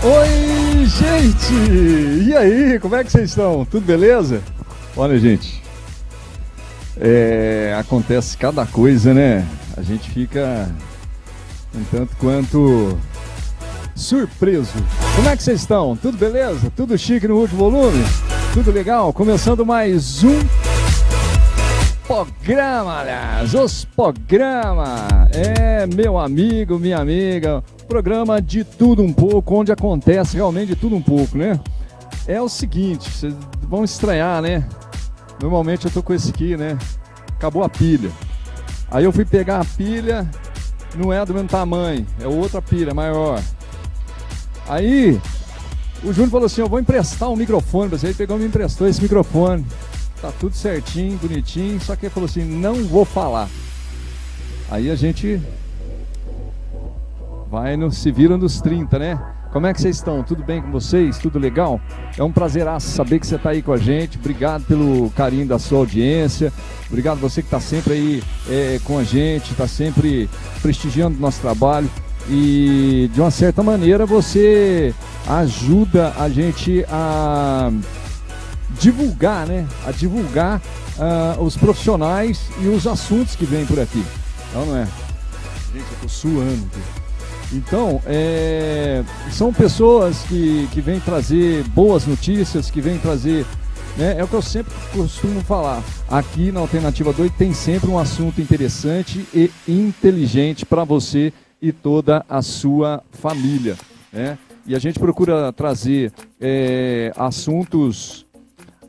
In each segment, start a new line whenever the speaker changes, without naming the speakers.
Oi, gente! E aí, como é que vocês estão? Tudo beleza? Olha, gente, acontece cada coisa, né? A gente fica um tanto quanto surpreso. Como é que vocês estão? Tudo beleza? Tudo chique no último volume? Tudo legal? Começando mais um programa, aliás, os programas. Meu amigo, minha amiga, programa de tudo um pouco, onde acontece realmente de tudo um pouco, né? É o seguinte, vocês vão estranhar, né? Normalmente eu tô com esse aqui, né? Acabou a pilha. Aí eu fui pegar a pilha, não é do mesmo tamanho, é outra pilha, maior. Aí o Júnior falou assim, eu vou emprestar um microfone pra você. Ele pegou e me emprestou esse microfone. Tá tudo certinho, bonitinho, só que ele falou assim, não vou falar. Aí a gente vai no se vira nos 30, né? Como é que vocês estão? Tudo bem com vocês? Tudo legal? É um prazeraço saber que você está aí com a gente. Obrigado pelo carinho da sua audiência. Obrigado você que está sempre aí com a gente, está sempre prestigiando o nosso trabalho. E de uma certa maneira você ajuda a gente a divulgar, né? A divulgar os profissionais e os assuntos que vêm por aqui. Não é? Gente, eu tô suando. Então, são pessoas que vêm trazer boas notícias, que vêm trazer, né? É o que eu sempre costumo falar. Aqui na Alternativa 2 tem sempre um assunto interessante e inteligente para você e toda a sua família, né? E a gente procura trazer assuntos,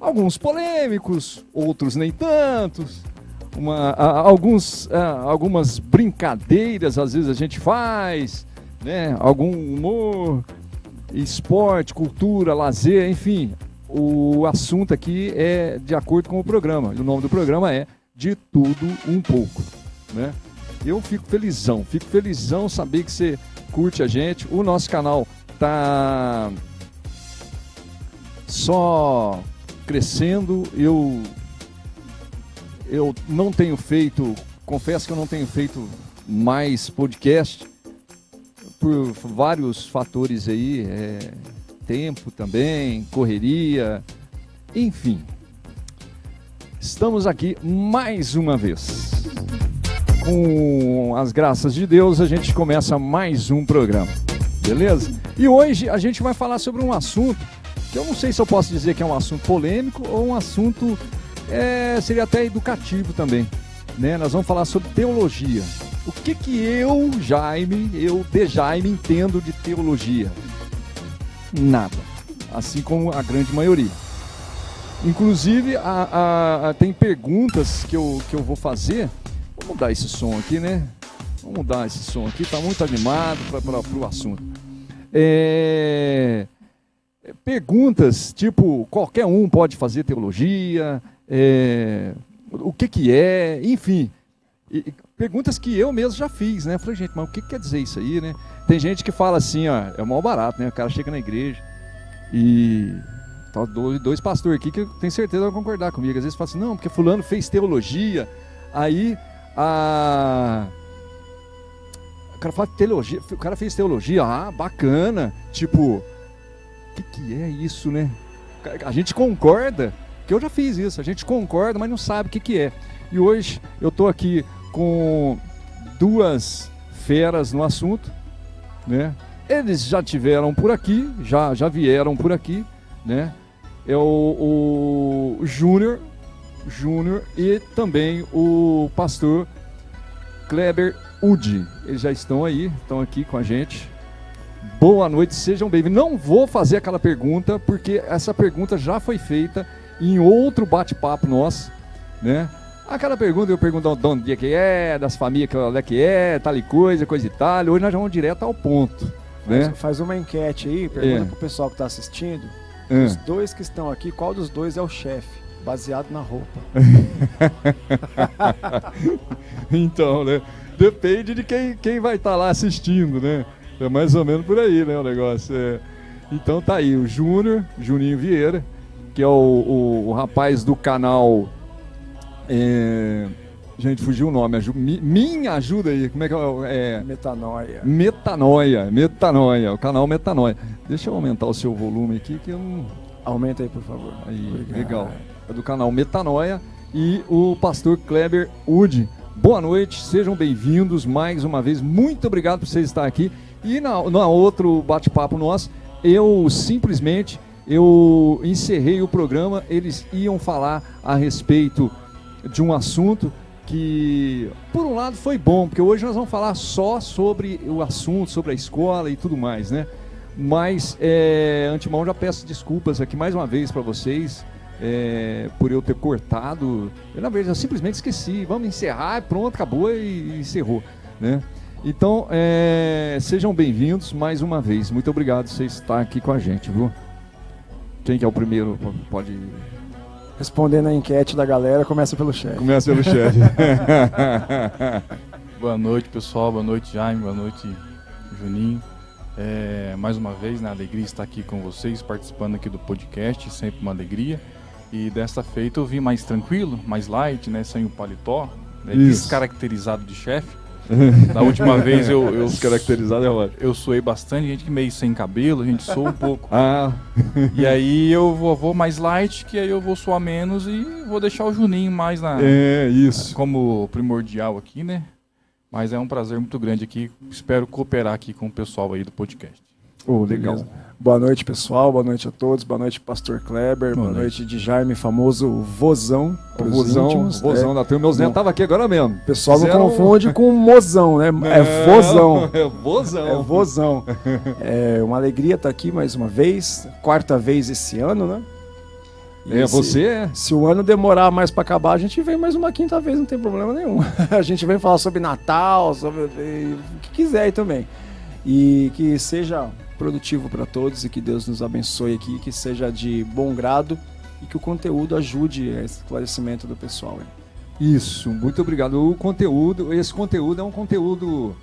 alguns polêmicos, outros nem tantos, algumas brincadeiras às vezes a gente faz, né? Algum humor, esporte, cultura, lazer, enfim. O assunto aqui é de acordo com o programa. E o nome do programa é De Tudo Um Pouco, né? Eu fico felizão saber que você curte a gente. O nosso canal tá só crescendo. Eu não tenho feito, confesso que eu não tenho feito mais podcast por vários fatores aí, tempo também, correria, enfim. Estamos aqui mais uma vez. Com as graças de Deus, a gente começa mais um programa, beleza? E hoje a gente vai falar sobre um assunto que eu não sei se eu posso dizer que é um assunto polêmico ou um assunto, seria até educativo também, né? Nós vamos falar sobre teologia. O que eu, De Jaime, entendo de teologia? Nada. Assim como a grande maioria. Inclusive, tem perguntas que eu vou fazer. Vamos mudar esse som aqui, né? Vamos mudar esse som aqui, tá muito animado para o assunto. Perguntas tipo, qualquer um pode fazer teologia, o que é, enfim. Perguntas que eu mesmo já fiz, né? Falei, gente, mas o que quer dizer isso aí, né? Tem gente que fala assim, ó, é o mal barato, né? O cara chega na igreja e tá dois pastores aqui que eu tenho certeza vão concordar comigo. Às vezes fala assim, não, porque fulano fez teologia, aí o cara fala teologia, o cara fez teologia, bacana, tipo, o que é isso, né? A gente concorda, que eu já fiz isso, a gente concorda, mas não sabe o que é. E hoje eu tô aqui com duas feras no assunto, né? Eles já tiveram por aqui, já vieram por aqui, né? É o Júnior e também o pastor Kleber Udi. Eles já estão aqui com a gente. Boa noite, sejam bem-vindos. Não vou fazer aquela pergunta, porque essa pergunta já foi feita em outro bate-papo nosso, né? Aquela pergunta, eu pergunto de onde que é, das famílias que é, tal e coisa e tal. Hoje nós vamos direto ao ponto, né?
Faz uma enquete aí, pergunta pro pessoal que está assistindo. Os dois que estão aqui, qual dos dois é o chefe? Baseado na roupa.
Então, né? Depende de quem vai estar lá assistindo, né? É mais ou menos por aí, né, o negócio. Então tá aí, o Juninho Vieira, que é o rapaz do canal Gente, fugiu o nome. Me ajuda aí. Como é que é?
Metanoia.
Metanoia. O canal Metanoia. Deixa eu aumentar o seu volume aqui que eu não...
Aumenta aí, por favor.
Aí,
obrigado.
Legal. É do canal Metanoia e o pastor Kleber Wood. Boa noite, sejam bem-vindos mais uma vez. Muito obrigado por você estar aqui. E na outro bate-papo nosso, eu encerrei o programa. Eles iam falar a respeito de um assunto que, por um lado, foi bom, porque hoje nós vamos falar só sobre o assunto, sobre a escola e tudo mais, né? Mas, antemão, já peço desculpas aqui mais uma vez para vocês por eu ter cortado. Na verdade, eu simplesmente esqueci. Vamos encerrar, pronto, acabou e encerrou, né? Então, sejam bem-vindos mais uma vez. Muito obrigado por você estar aqui com a gente, viu? Quem que é o primeiro? Pode...
Respondendo a enquete da galera, começa pelo chefe.
Começa pelo chefe.
Boa noite, pessoal. Boa noite, Jaime. Boa noite, Juninho. Mais uma vez, na alegria estar aqui com vocês, participando aqui do podcast, sempre uma alegria. E dessa feita eu vim mais tranquilo, mais light, né, sem o paletó, né, descaracterizado de chefe. Da última vez eu
descaracterizado é ótimo.
Eu suei bastante, gente que meio sem cabelo, a gente soa um pouco.
Ah.
E aí eu vou mais light, que aí eu vou suar menos e vou deixar o Juninho mais
isso.
Como primordial aqui, né? Mas é um prazer muito grande aqui. Espero cooperar aqui com o pessoal aí do podcast.
Legal.
Beleza. Boa noite, pessoal. Boa noite a todos. Boa noite, pastor Kleber. Boa noite de Jaime, famoso vozão.
Vozão da turma. Meus netos estavam aqui agora mesmo.
O pessoal não confunde com mozão, né? É vozão.
É vozão.
É vozão. É uma alegria estar aqui mais uma vez. Quarta vez esse ano, né? Se o ano demorar mais para acabar, a gente vem mais uma quinta vez, não tem problema nenhum. A gente vem falar sobre Natal, sobre o que quiser aí também. E que seja produtivo para todos e que Deus nos abençoe aqui, que seja de bom grado e que o conteúdo ajude a esclarecimento do pessoal.
Isso, muito obrigado. Esse conteúdo é um conteúdo...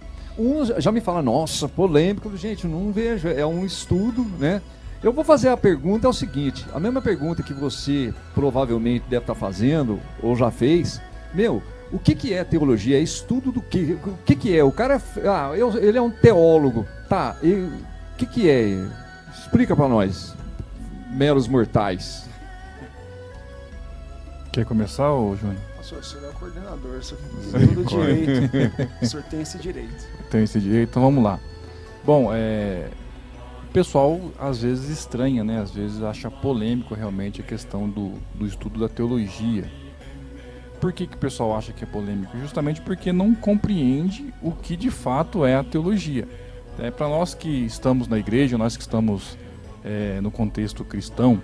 já me fala, nossa, polêmico. Gente, não vejo, é um estudo, né? Eu vou fazer a pergunta, é o seguinte, a mesma pergunta que você provavelmente deve estar fazendo, ou já fez, o que é teologia? É estudo do quê? O que é? O cara, ele é um teólogo, tá, o que é? Explica para nós, meros mortais.
Quer começar, Júnior?
O senhor é o coordenador, o senhor tem todo direito, o senhor tem esse direito.
Tem esse direito, então vamos lá. Bom, o pessoal às vezes estranha, né? Às vezes acha polêmico realmente a questão do estudo da teologia. Por que o pessoal acha que é polêmico? Justamente porque não compreende o que de fato é a teologia. Para nós que estamos na igreja, nós que estamos no contexto cristão,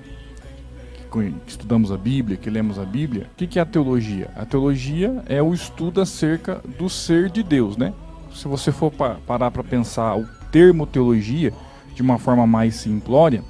que estudamos a Bíblia, que lemos a Bíblia, o que é a teologia? A teologia é o estudo acerca do ser de Deus, né? Se você for parar para pensar o termo teologia de uma forma mais simplória,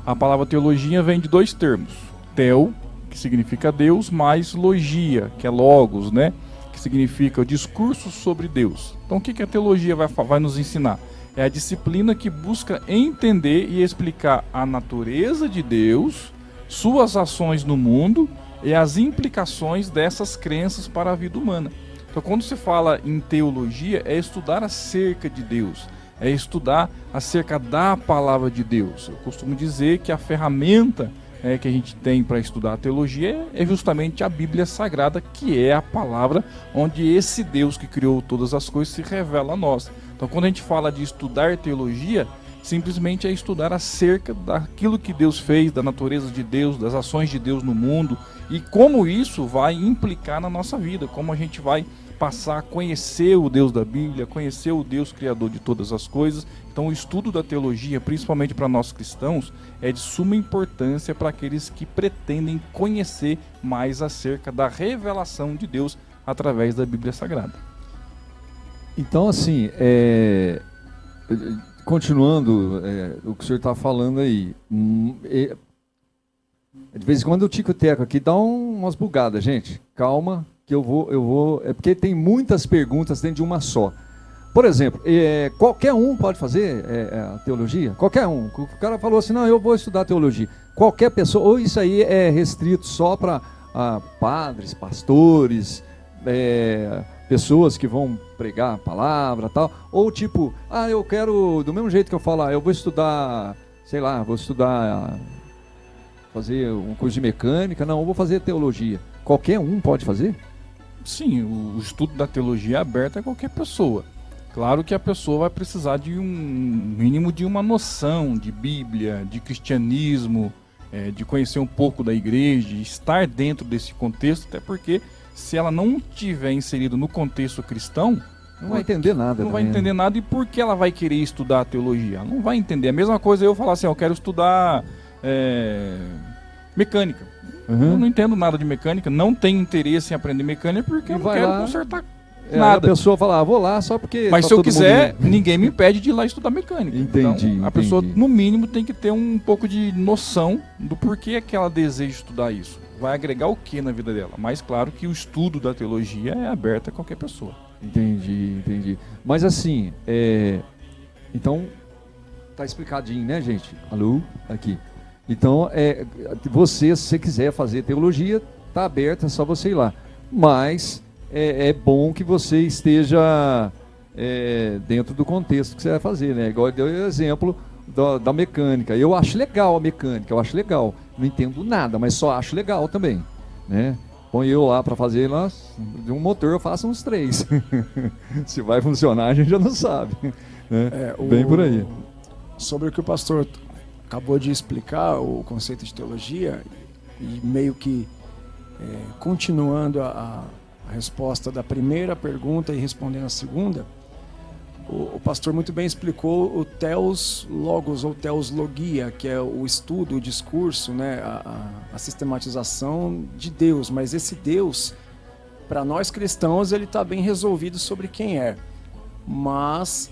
a palavra teologia vem de dois termos. Theo, que significa Deus, mais logia, que é logos, né? Que significa o discurso sobre Deus. Então o que a teologia vai nos ensinar? É a disciplina que busca entender e explicar a natureza de Deus, suas ações no mundo e as implicações dessas crenças para a vida humana. Então quando se fala em teologia, é estudar acerca de Deus, é estudar acerca da palavra de Deus. Eu costumo dizer que a ferramenta que a gente tem para estudar a teologia é justamente a Bíblia Sagrada, que é a palavra onde esse Deus que criou todas as coisas se revela a nós. Então quando a gente fala de estudar teologia, simplesmente é estudar acerca daquilo que Deus fez, da natureza de Deus, das ações de Deus no mundo e como isso vai implicar na nossa vida, como a gente vai passar a conhecer o Deus da Bíblia, conhecer o Deus criador de todas as coisas. Então o estudo da teologia, principalmente para nós cristãos, é de suma importância para aqueles que pretendem conhecer mais acerca da revelação de Deus através da Bíblia Sagrada.
Então, assim, continuando o que o senhor está falando aí, de vez em quando eu tico o teco aqui, dá umas bugadas, gente. Calma, que eu vou... É porque tem muitas perguntas dentro de uma só. Por exemplo, qualquer um pode fazer a teologia? Qualquer um. O cara falou assim, não, eu vou estudar teologia. Qualquer pessoa, ou isso aí é restrito só para padres, pastores, pessoas que vão pregar a palavra e tal, ou tipo, eu quero, do mesmo jeito que eu falo, eu vou estudar, sei lá, fazer um curso de mecânica, não, eu vou fazer teologia. Qualquer um pode fazer?
Sim, o estudo da teologia é aberto a qualquer pessoa. Claro que a pessoa vai precisar de um mínimo de uma noção de Bíblia, de cristianismo, de conhecer um pouco da igreja, de estar dentro desse contexto, até porque se ela não tiver inserido no contexto cristão,
não vai entender nada.
Não vai entender nada. E por que ela vai querer estudar a teologia? Ela não vai entender. A mesma coisa eu falar assim, eu quero estudar mecânica. Eu não entendo nada de mecânica, não tenho interesse em aprender mecânica porque eu não quero consertar nada.
A pessoa fala, vou lá só porque...
Mas se eu quiser, ninguém me impede de ir lá estudar mecânica.
Entendi.
Então, a pessoa, no mínimo, tem que ter um pouco de noção do porquê que ela deseja estudar isso. Vai agregar o que na vida dela? Mas claro que o estudo da teologia é aberto a qualquer pessoa.
Entendi. Mas assim, então, tá explicadinho, né, gente? Alô? Aqui. Então, se você quiser fazer teologia, tá aberto, é só você ir lá. Mas é bom que você esteja dentro do contexto que você vai fazer, né? Igual eu dei o exemplo da mecânica. Eu acho legal a mecânica, não entendo nada, mas só acho legal também, né? Põe eu lá para fazer de um motor, eu faço uns 3. Se vai funcionar, a gente já não sabe, né? Bem por aí.
Sobre o que o pastor acabou de explicar, o conceito de teologia, e meio que continuando a resposta da primeira pergunta e respondendo a segunda, o pastor muito bem explicou o Theos Logos ou Theos Logia, que é o estudo, o discurso, né, a sistematização de Deus. Mas esse Deus, para nós cristãos, ele está bem resolvido sobre quem é. Mas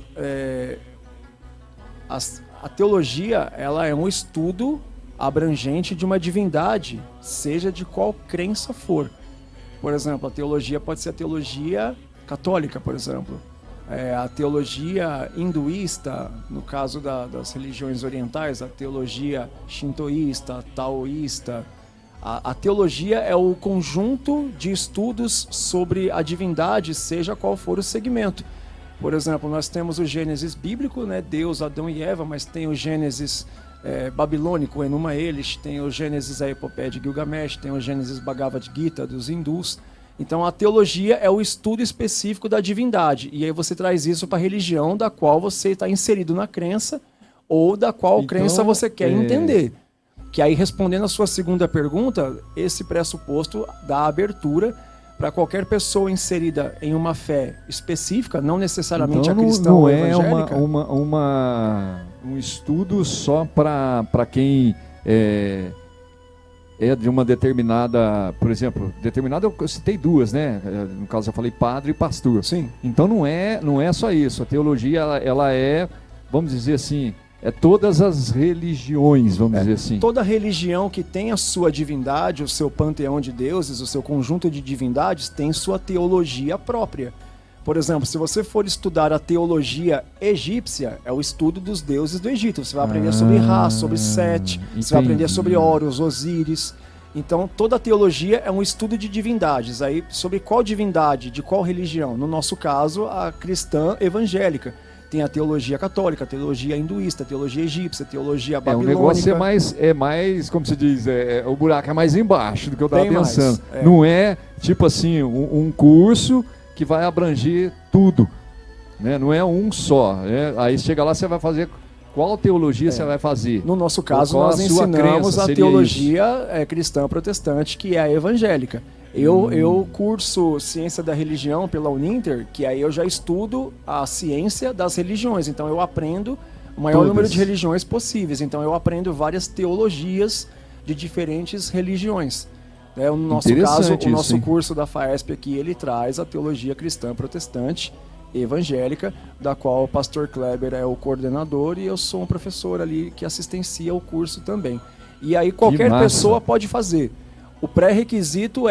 a teologia, ela é um estudo abrangente de uma divindade, seja de qual crença for. Por exemplo, a teologia pode ser a teologia católica, por exemplo. A teologia hinduísta, no caso das religiões orientais, a teologia shintoísta, taoísta. A teologia é o conjunto de estudos sobre a divindade, seja qual for o segmento. Por exemplo, nós temos o Gênesis bíblico, né? Deus, Adão e Eva, mas tem o Gênesis babilônico, Enuma Elish, tem o Gênesis, a Epopeia de Gilgamesh, tem o Gênesis Bhagavad Gita dos hindus. Então a teologia é o estudo específico da divindade, e aí você traz isso para a religião da qual você está inserido na crença, ou da qual crença você quer entender. Que aí, respondendo a sua segunda pergunta, esse pressuposto dá abertura para qualquer pessoa inserida em uma fé específica, não necessariamente
então,
a cristã ou
evangélica. Não é um estudo só para quem é de uma determinada, por exemplo, eu citei 2, né? No caso eu falei padre e pastor.
Sim.
Então não é só isso. A teologia ela é, vamos dizer assim, todas as religiões, vamos dizer assim.
Toda religião que tem a sua divindade, o seu panteão de deuses, o seu conjunto de divindades, tem sua teologia própria. Por exemplo, se você for estudar a teologia egípcia, é o estudo dos deuses do Egito. Você vai aprender sobre Ra, sobre Sete, você vai aprender sobre Horus, Osíris. Então, toda a teologia é um estudo de divindades. Aí, sobre qual divindade, de qual religião? No nosso caso, a cristã evangélica. Tem a teologia católica, a teologia hinduísta, a teologia egípcia, a teologia babilônica.
O negócio é mais, como se diz, o buraco é mais embaixo do que eu estava pensando. Não é, tipo assim, um curso que vai abranger tudo, né? Não é um só. Aí chega lá, você vai fazer... Qual teologia você vai fazer?
No nosso caso, nós ensinamos a teologia cristã protestante, que é a evangélica. Eu curso Ciência da Religião pela Uninter, que aí eu já estudo a ciência das religiões. Então eu aprendo o maior número de religiões possíveis. Então eu aprendo várias teologias de diferentes religiões. No nosso caso, o nosso curso da FAESP aqui, ele traz a teologia cristã protestante evangélica, da qual o pastor Kleber é o coordenador e eu sou um professor ali que assistencia o curso também. E aí qualquer pessoa pode fazer. O pré-requisito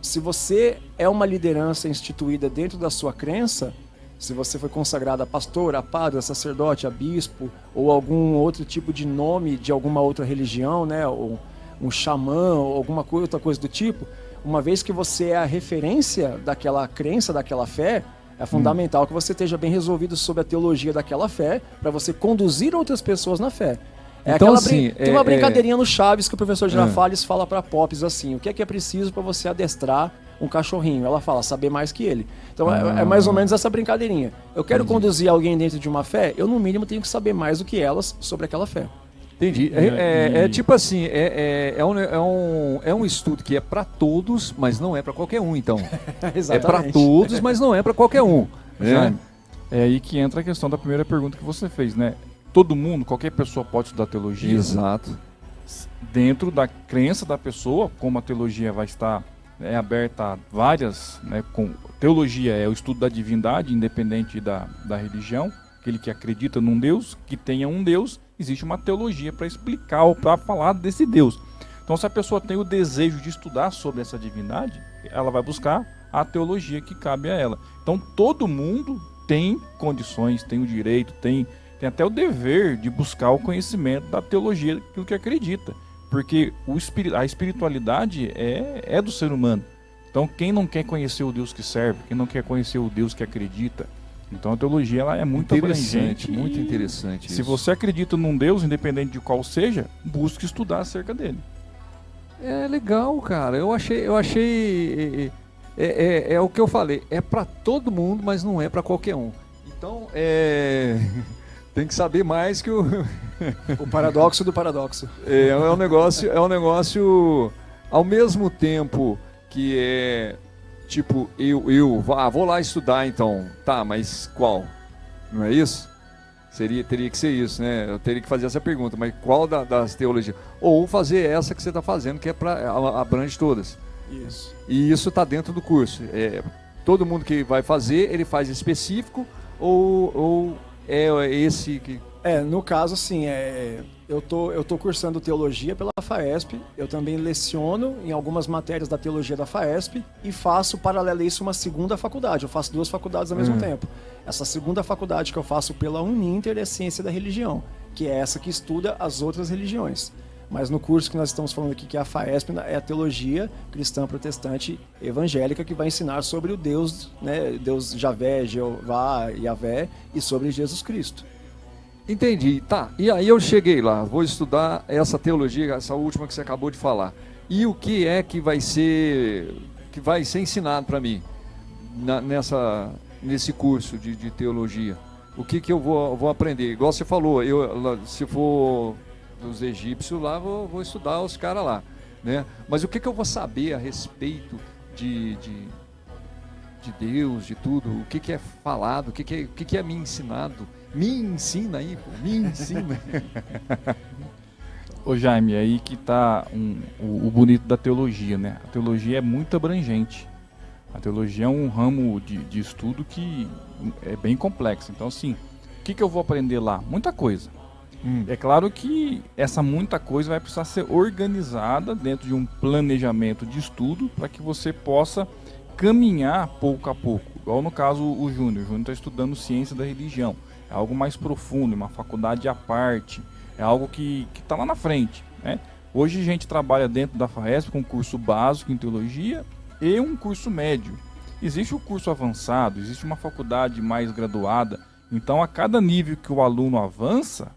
se você é uma liderança instituída dentro da sua crença, se você foi consagrado a pastor, a padre, a sacerdote, a bispo, ou algum outro tipo de nome de alguma outra religião, né, ou um xamã, ou alguma outra coisa do tipo, uma vez que você é a referência daquela crença, daquela fé, é fundamental que você esteja bem resolvido sobre a teologia daquela fé, para você conduzir outras pessoas na fé.
Então, assim,
tem uma brincadeirinha no Chaves que o professor Girafales fala para Pops assim, o que é preciso para você adestrar um cachorrinho? Ela fala, saber mais que ele. Então é mais ou menos essa brincadeirinha. Eu quero conduzir alguém dentro de uma fé, eu no mínimo tenho que saber mais do que elas sobre aquela fé.
Entendi. É tipo assim, é um estudo que é para todos, mas não é para qualquer um, então. É para todos, mas não é para qualquer um.
Jaime, é aí que entra a questão da primeira pergunta que você fez, né? Todo mundo, qualquer pessoa pode estudar teologia.
Exato.
Dentro da crença da pessoa, como a teologia vai estar aberta a várias, né, teologia é o estudo da divindade, independente da religião, aquele que acredita num Deus, que tenha um Deus, existe uma teologia para explicar ou para falar desse Deus. Então, se a pessoa tem o desejo de estudar sobre essa divindade, ela vai buscar a teologia que cabe a ela. Então, todo mundo tem condições, tem o direito, tem até o dever de buscar o conhecimento da teologia, daquilo que acredita. Porque a espiritualidade é do ser humano. Então, quem não quer conhecer o Deus que serve, quem não quer conhecer o Deus que acredita, então a teologia ela é muito abrangente.
Muito interessante.
Se você acredita num Deus, independente de qual seja, busque estudar acerca dele.
É legal, cara. Eu achei é o que eu falei. É para todo mundo, mas não é para qualquer um. Então, tem que saber mais que o
o paradoxo do paradoxo.
É um negócio ao mesmo tempo que é tipo, vou lá estudar então. Tá, mas qual? Não é isso? Teria que ser isso, né? Eu teria que fazer essa pergunta, mas qual das teologias? Ou fazer essa que você está fazendo, que abrange todas.
Isso. E
isso está dentro do curso. Todo mundo que vai fazer, ele faz específico ou é esse que...
no caso, assim, eu tô cursando teologia pela FAESP, eu também leciono em algumas matérias da teologia da FAESP e faço, paralelo a isso, uma segunda faculdade. Eu faço 2 faculdades ao mesmo tempo. Essa segunda faculdade que eu faço pela Uninter é Ciência da Religião, que é essa que estuda as outras religiões. Mas no curso que nós estamos falando aqui, que é a FAESP, é a teologia cristã protestante evangélica, que vai ensinar sobre o Deus, né, Deus Javé, Jeová, Yavé, e sobre Jesus Cristo.
Entendi, tá. E aí eu cheguei lá, vou estudar essa teologia, essa última que você acabou de falar. E o que é que vai ser ensinado para mim nesse curso de teologia? O que eu vou aprender? Igual você falou, se for dos egípcios lá, vou estudar os caras lá, né? Mas o que eu vou saber a respeito de Deus, de tudo? O que é falado? O que é me ensinado? Me ensina aí, pô, me ensina.
Ô Jaime, aí que tá o bonito da teologia, né? A teologia é muito abrangente. A teologia é um ramo de estudo que é bem complexo. Então, assim, o que eu vou aprender lá? Muita coisa. É claro que essa muita coisa vai precisar ser organizada dentro de um planejamento de estudo para que você possa caminhar pouco a pouco. Igual no caso o Júnior. O Júnior está estudando ciência da religião. É algo mais profundo, uma faculdade à parte. É algo que está lá na frente, né? Hoje a gente trabalha dentro da FAESP com um curso básico em teologia e um curso médio. Existe o curso avançado, existe uma faculdade mais graduada. Então, a cada nível que o aluno avança,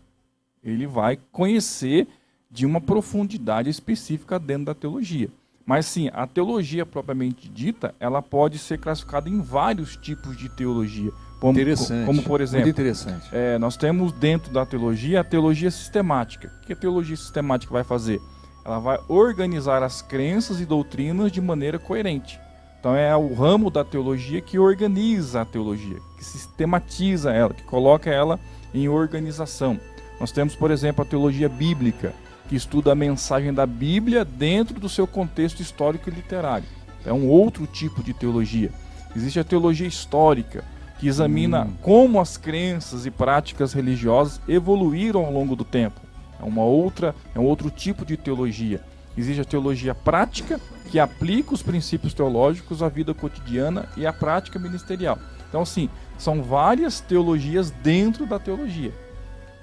ele vai conhecer de uma profundidade específica dentro da teologia. Mas sim, a teologia propriamente dita, ela pode ser classificada em vários tipos de teologia. Como por exemplo,
muito interessante.
Nós temos dentro da teologia a teologia sistemática. O que a teologia sistemática vai fazer? Ela vai organizar as crenças e doutrinas de maneira coerente. Então é o ramo da teologia que organiza a teologia, que sistematiza ela, que coloca ela em organização. Nós temos, por exemplo, a teologia bíblica, que estuda a mensagem da Bíblia dentro do seu contexto histórico e literário. É um outro tipo de teologia. Existe a teologia histórica, que examina como as crenças e práticas religiosas evoluíram ao longo do tempo. É um outro tipo de teologia. Existe a teologia prática, que aplica os princípios teológicos à vida cotidiana e à prática ministerial. Então, sim, são várias teologias dentro da teologia.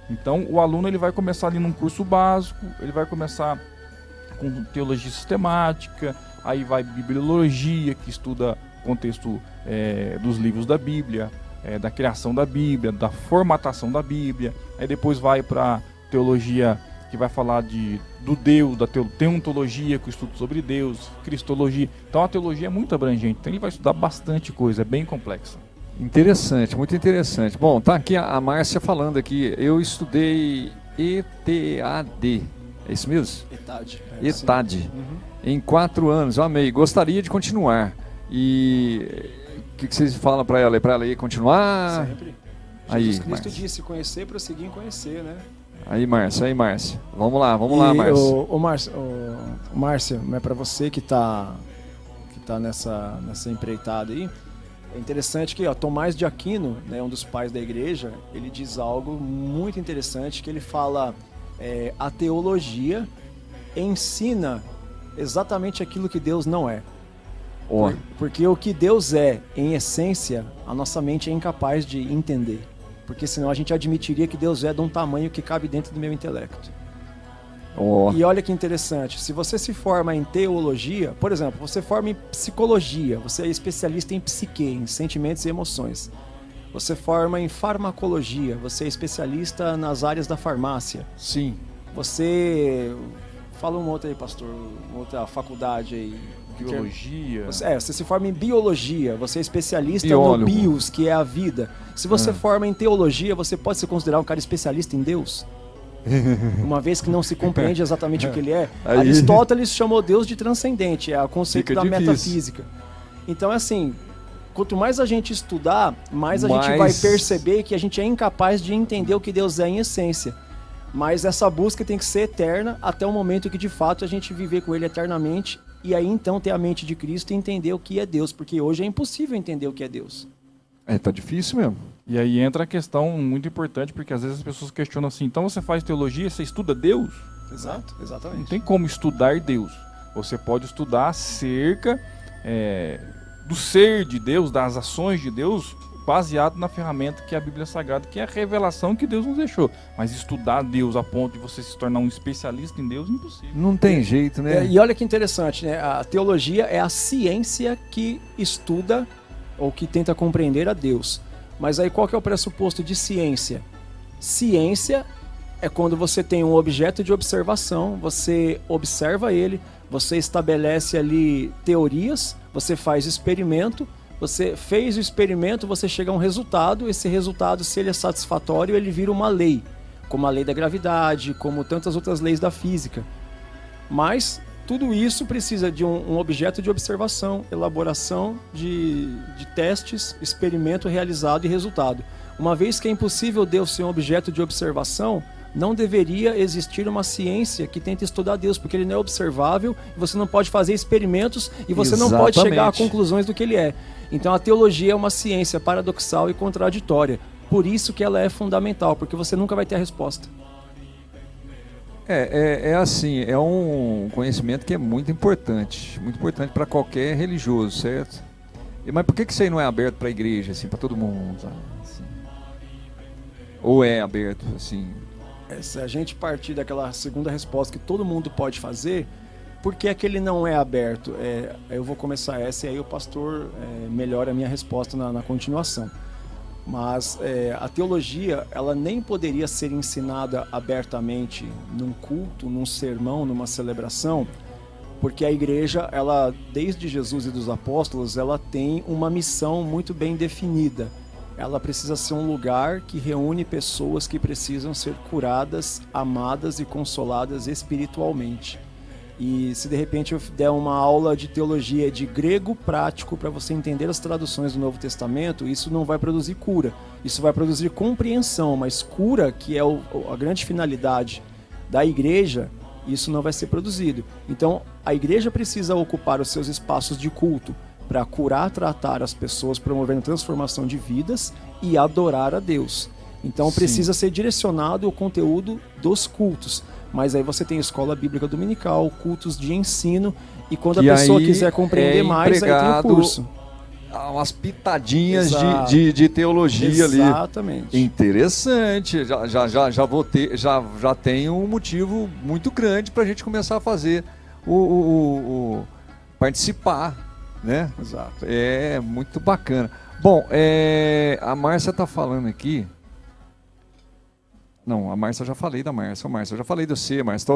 Então, o aluno ele vai começar ali num curso básico, ele vai começar com teologia sistemática, aí vai bibliologia, que estuda o contexto dos livros da Bíblia, da criação da Bíblia, da formatação da Bíblia, aí depois vai para teologia que vai falar do Deus, da teontologia, que estuda sobre Deus, cristologia. Então a teologia é muito abrangente, então ele vai estudar bastante coisa, é bem complexa.
Interessante, muito interessante. Bom, tá aqui a Márcia falando aqui, eu estudei ETAD, é isso mesmo?
ETAD.
ETAD, em 4 anos, eu amei, gostaria de continuar. E o que vocês falam para ela? É para ela ir continuar?
Sempre.
Aí,
Jesus Cristo
Márcia.
disse, conhecer, prosseguir em conhecer, né?
Aí, Márcia. Vamos lá, Márcia.
Márcia, mas para você que tá nessa empreitada aí, é interessante que Tomás de Aquino, né, um dos pais da igreja, ele diz algo muito interessante, que ele fala, a teologia ensina exatamente aquilo que Deus não é. Porque o que Deus é, em essência, a nossa mente é incapaz de entender. Porque senão a gente admitiria que Deus é de um tamanho que cabe dentro do meu intelecto. E olha que interessante, se você se forma em teologia, por exemplo, você forma em psicologia, você é especialista em psique, em sentimentos e emoções. Você forma em farmacologia, você é especialista nas áreas da farmácia.
Sim.
Você... Fala uma outra aí, pastor, uma outra faculdade aí.
Biologia.
Você se forma em biologia, você é especialista
Biólogo.
no bios, que é a vida. Se você forma em teologia, você pode se considerar um cara especialista em Deus? Uma vez que não se compreende exatamente o que ele é.
Aí...
Aristóteles chamou Deus de transcendente, é o conceito da
difícil.
metafísica. Então, assim, quanto mais a gente estudar, mais a gente vai perceber que a gente é incapaz de entender o que Deus é em essência. Mas essa busca tem que ser eterna até o momento que de fato a gente viver com ele eternamente e aí então ter a mente de Cristo e entender o que é Deus, porque hoje é impossível entender o que é Deus.
Tá difícil mesmo.
E aí entra a questão muito importante, porque às vezes as pessoas questionam assim, então você faz teologia, você estuda Deus?
Exato, exatamente.
Não tem como estudar Deus. Você pode estudar acerca do ser de Deus, das ações de Deus, baseado na ferramenta que é a Bíblia Sagrada, que é a revelação que Deus nos deixou. Mas estudar Deus a ponto de você se tornar um especialista em Deus, impossível.
Não tem jeito, né?
E olha que interessante, né? A teologia é a ciência que estuda ou que tenta compreender a Deus. Mas aí qual que é o pressuposto de ciência? Ciência é quando você tem um objeto de observação, você observa ele, você estabelece ali teorias, você faz experimento. Você fez o experimento, você chega a um resultado, esse resultado, se ele é satisfatório, ele vira uma lei, como a lei da gravidade, como tantas outras leis da física. Mas tudo isso precisa de um objeto de observação, elaboração de testes, experimento realizado e resultado. Uma vez que é impossível Deus ser um objeto de observação, não deveria existir uma ciência que tente estudar Deus, porque ele não é observável, você não pode fazer experimentos e você não pode chegar a conclusões do que ele é. Então a teologia é uma ciência paradoxal e contraditória. Por isso que ela é fundamental, porque você nunca vai ter a resposta.
É assim, é um conhecimento que é muito importante para qualquer religioso, certo? Mas por que isso aí não é aberto para a igreja, assim, para todo mundo? Assim? Ou é aberto, assim?
Se a gente partir daquela segunda resposta que todo mundo pode fazer, por que é que ele não é aberto? Eu vou começar essa e aí o pastor melhora a minha resposta na continuação. Mas a teologia, ela nem poderia ser ensinada abertamente num culto, num sermão, numa celebração, porque a igreja, ela, desde Jesus e dos apóstolos, ela tem uma missão muito bem definida. Ela precisa ser um lugar que reúne pessoas que precisam ser curadas, amadas e consoladas espiritualmente. E se de repente eu der uma aula de teologia de grego prático para você entender as traduções do Novo Testamento, isso não vai produzir cura. Isso vai produzir compreensão, mas cura, que é a grande finalidade da igreja, isso não vai ser produzido. Então, a igreja precisa ocupar os seus espaços de culto para curar, tratar as pessoas, promovendo transformação de vidas e adorar a Deus. Então precisa ser direcionado o conteúdo dos cultos. Mas aí você tem escola bíblica dominical, cultos de ensino, e quando a pessoa quiser compreender mais, aí tem o curso.
Umas pitadinhas de teologia ali.
Exatamente.
Interessante. Já tenho um motivo muito grande para a gente começar a fazer participar, né?
Exato.
É muito bacana. Bom, a Márcia está falando aqui. Não, a Márcia, eu já falei da Márcia. Márcia, eu já falei do você, Márcia.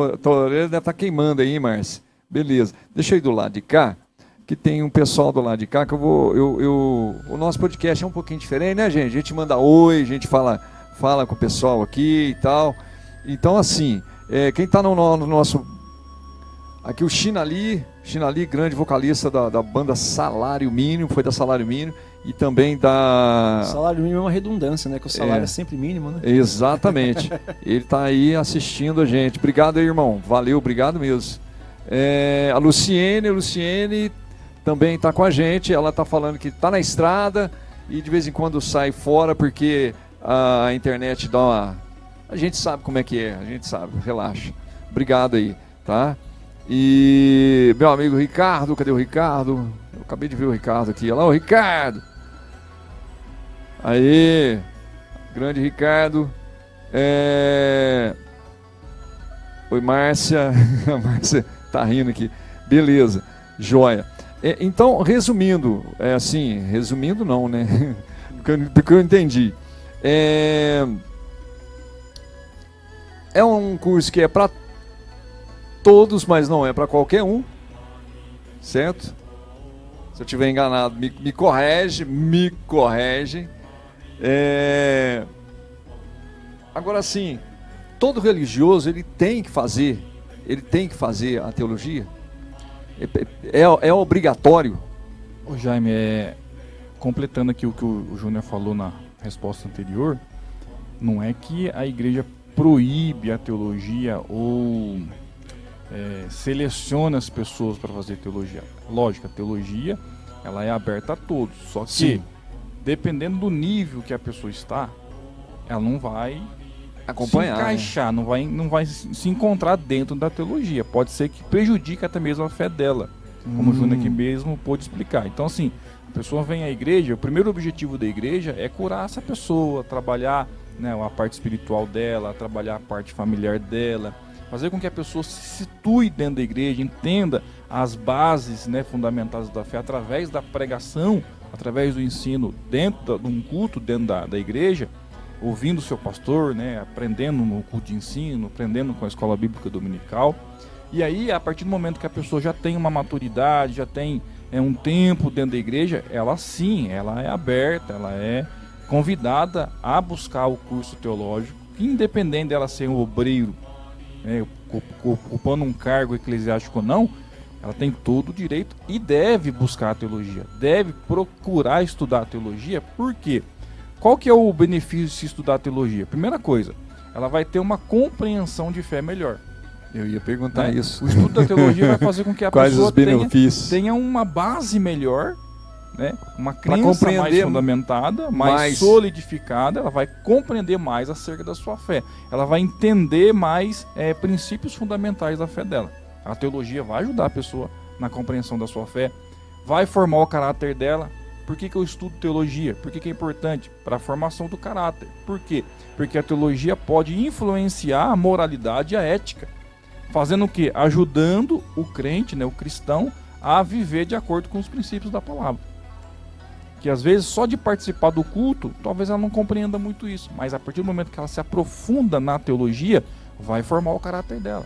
Ele deve estar queimando aí, Márcia. Beleza. Deixa eu ir do lado de cá, que tem um pessoal do lado de cá que o nosso podcast é um pouquinho diferente, né, gente? A gente manda oi, a gente fala com o pessoal aqui e tal. Então, assim, quem está no nosso... Aqui o Chinali, grande vocalista da banda Salário Mínimo, foi da Salário Mínimo, e também da...
Salário mínimo é uma redundância, né? Que o salário é sempre mínimo, né?
Exatamente. Ele está aí assistindo a gente. Obrigado aí, irmão. Valeu, obrigado mesmo. A Luciene também está com a gente. Ela está falando que está na estrada e de vez em quando sai fora porque a internet dá uma... A gente sabe como é que é, a gente sabe, relaxa. Obrigado aí, tá? E meu amigo Ricardo, cadê o Ricardo? Eu acabei de ver o Ricardo aqui. Olha lá o Ricardo. Aí, grande Ricardo. Oi, Márcia. A Márcia tá rindo aqui. Beleza, joia. Então, resumindo, resumindo não, né? Porque eu entendi. É um curso que é para todos, mas não é para qualquer um, certo? Se eu estiver enganado, me corrige. Agora sim, todo religioso ele tem que fazer a teologia? É obrigatório?
Ô Jaime, completando aqui o que o Júnior falou na resposta anterior, não é que a igreja proíbe a teologia ou seleciona as pessoas para fazer teologia. Lógico, a teologia ela é aberta a todos, só que
Sim.
Dependendo do nível que a pessoa está, ela não vai
acompanhar,
se encaixar, né? não vai se encontrar dentro da teologia. Pode ser que prejudique até mesmo a fé dela, como o Júnior aqui mesmo pôde explicar. Então, assim, a pessoa vem à igreja, o primeiro objetivo da igreja é curar essa pessoa, trabalhar, né, a parte espiritual dela, trabalhar a parte familiar dela, fazer com que a pessoa se situe dentro da igreja, entenda as bases, né, fundamentadas da fé através da pregação, através do ensino dentro de um culto dentro da igreja, ouvindo o seu pastor, né, aprendendo no culto de ensino, aprendendo com a escola bíblica dominical. E aí, a partir do momento que a pessoa já tem uma maturidade, já tem um tempo dentro da igreja, ela sim, ela é aberta, ela é convidada a buscar o curso teológico, independente dela ser um obreiro, né, ocupando um cargo eclesiástico ou não, ela tem todo o direito e deve buscar a teologia, deve procurar estudar a teologia. Por quê? Qual que é o benefício de se estudar a teologia? Primeira coisa, ela vai ter uma compreensão de fé melhor.
Eu ia perguntar isso.
O estudo da teologia vai fazer com que a
Quais
pessoa
os benefícios?
tenha uma base melhor, né? Uma crença mais fundamentada, mais solidificada. Ela vai compreender mais acerca da sua fé. Ela vai entender mais princípios fundamentais da fé dela. A teologia vai ajudar a pessoa na compreensão da sua fé, vai formar o caráter dela. Por que eu estudo teologia? Por que é importante? Para a formação do caráter. Por quê? Porque a teologia pode influenciar a moralidade e a ética. Fazendo o quê? Ajudando o crente, né, o cristão, a viver de acordo com os princípios da palavra. Que às vezes só de participar do culto, talvez ela não compreenda muito isso. Mas a partir do momento que ela se aprofunda na teologia, vai formar o caráter dela.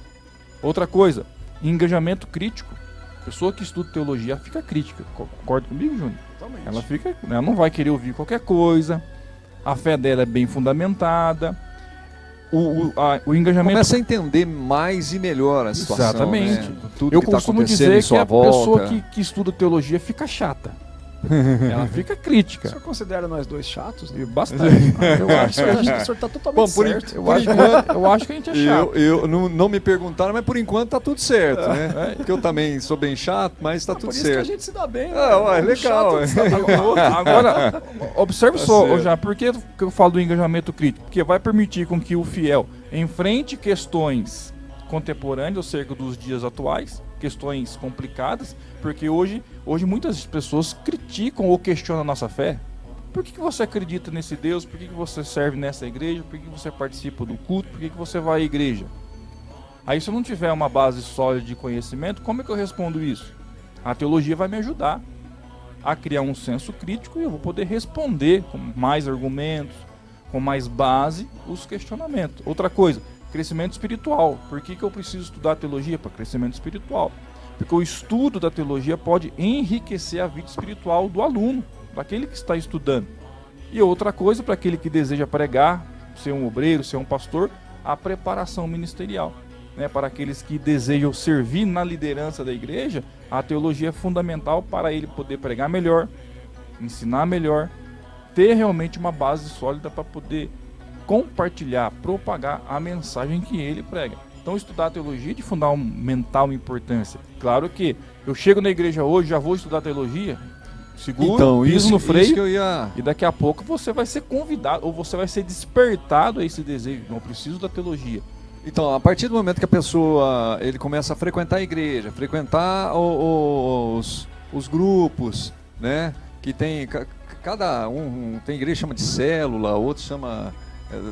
Outra coisa, engajamento crítico. A pessoa que estuda teologia fica crítica. Concorda comigo, Júnior?
Totalmente.
Ela não vai querer ouvir qualquer coisa. A fé dela é bem fundamentada. O engajamento...
Começa a entender mais e melhor a situação.
Exatamente.
Né? Tudo
Eu
que tá
costumo
acontecendo
dizer
em sua
que a
volta.
pessoa que estuda teologia fica chata. Ela fica
O
crítica.
senhor considera nós dois chatos? Né?
Bastante.
Eu acho que o senhor está totalmente certo.
Eu acho que a gente é chato.
Eu não me perguntaram, mas por enquanto tá tudo certo, né? Porque eu também sou bem chato, mas tá tudo
por isso
certo.
que a gente se dá bem. Né?
Legal.
Agora, observe
Tá
só,
certo.
já, por que eu falo do engajamento crítico? Porque vai permitir com que o fiel enfrente questões contemporâneas, ou seja, dos dias atuais, questões complicadas, porque hoje muitas pessoas criticam ou questionam a nossa fé. Por que você acredita nesse Deus? Por que você serve nessa igreja? Por que você participa do culto? Por que você vai à igreja? Aí se eu não tiver uma base sólida de conhecimento, como é que eu respondo isso? A teologia vai me ajudar a criar um senso crítico e eu vou poder responder com mais argumentos, com mais base, os questionamentos. Outra coisa, crescimento espiritual. Por que eu preciso estudar teologia? Para crescimento espiritual. Porque o estudo da teologia pode enriquecer a vida espiritual do aluno, daquele que está estudando. E outra coisa, para aquele que deseja pregar, ser um obreiro, ser um pastor, a preparação ministerial. Para aqueles que desejam servir na liderança da igreja, a teologia é fundamental para ele poder pregar melhor, ensinar melhor, ter realmente uma base sólida para poder compartilhar, propagar a mensagem que ele prega. Então estudar teologia é de fundamental importância. Claro que eu chego na igreja hoje, já vou estudar teologia, seguro,
então,
piso no freio,
que eu ia...
e daqui a pouco você vai ser convidado, ou você vai ser despertado a esse desejo. Não preciso da teologia.
Então, a partir do momento que a pessoa ele começa a frequentar a igreja, frequentar os grupos, né? Que tem, cada um tem igreja que chama de célula, outro chama...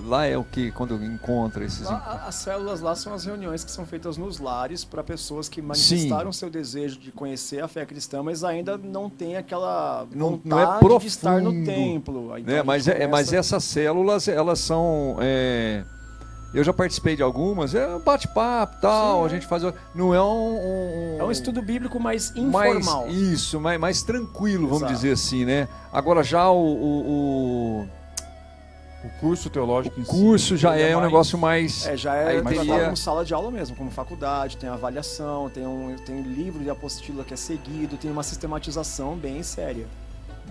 Lá é o que, quando encontra esses...
As células lá são as reuniões que são feitas nos lares para pessoas que manifestaram seu desejo de conhecer a fé cristã, mas ainda não tem aquela vontade
não é profundo,
de estar no templo. Então,
mas essas células, elas são... Eu já participei de algumas, é um bate-papo e tal,
Sim,
a gente faz... Não é
É um estudo bíblico mais informal.
Mais tranquilo, vamos
Exato.
dizer assim, né? Agora já o
curso teológico em si,
curso já é um negócio mais...
Já é
aí
tratado
teria...
como sala de aula mesmo, como faculdade, tem avaliação, tem livro de apostila que é seguido, tem uma sistematização bem séria.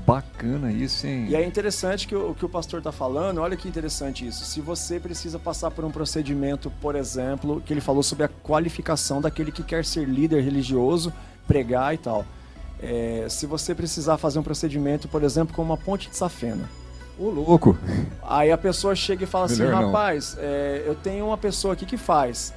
Bacana isso, hein?
E é interessante que o que o pastor está falando, olha que interessante isso. Se você precisa passar por um procedimento, por exemplo, que ele falou sobre a qualificação daquele que quer ser líder religioso, pregar e tal. Se você precisar fazer um procedimento, por exemplo, com uma ponte de safena.
Ô, louco!
Aí a pessoa chega e fala assim,
Melhor não.
rapaz, eu tenho uma pessoa aqui que faz.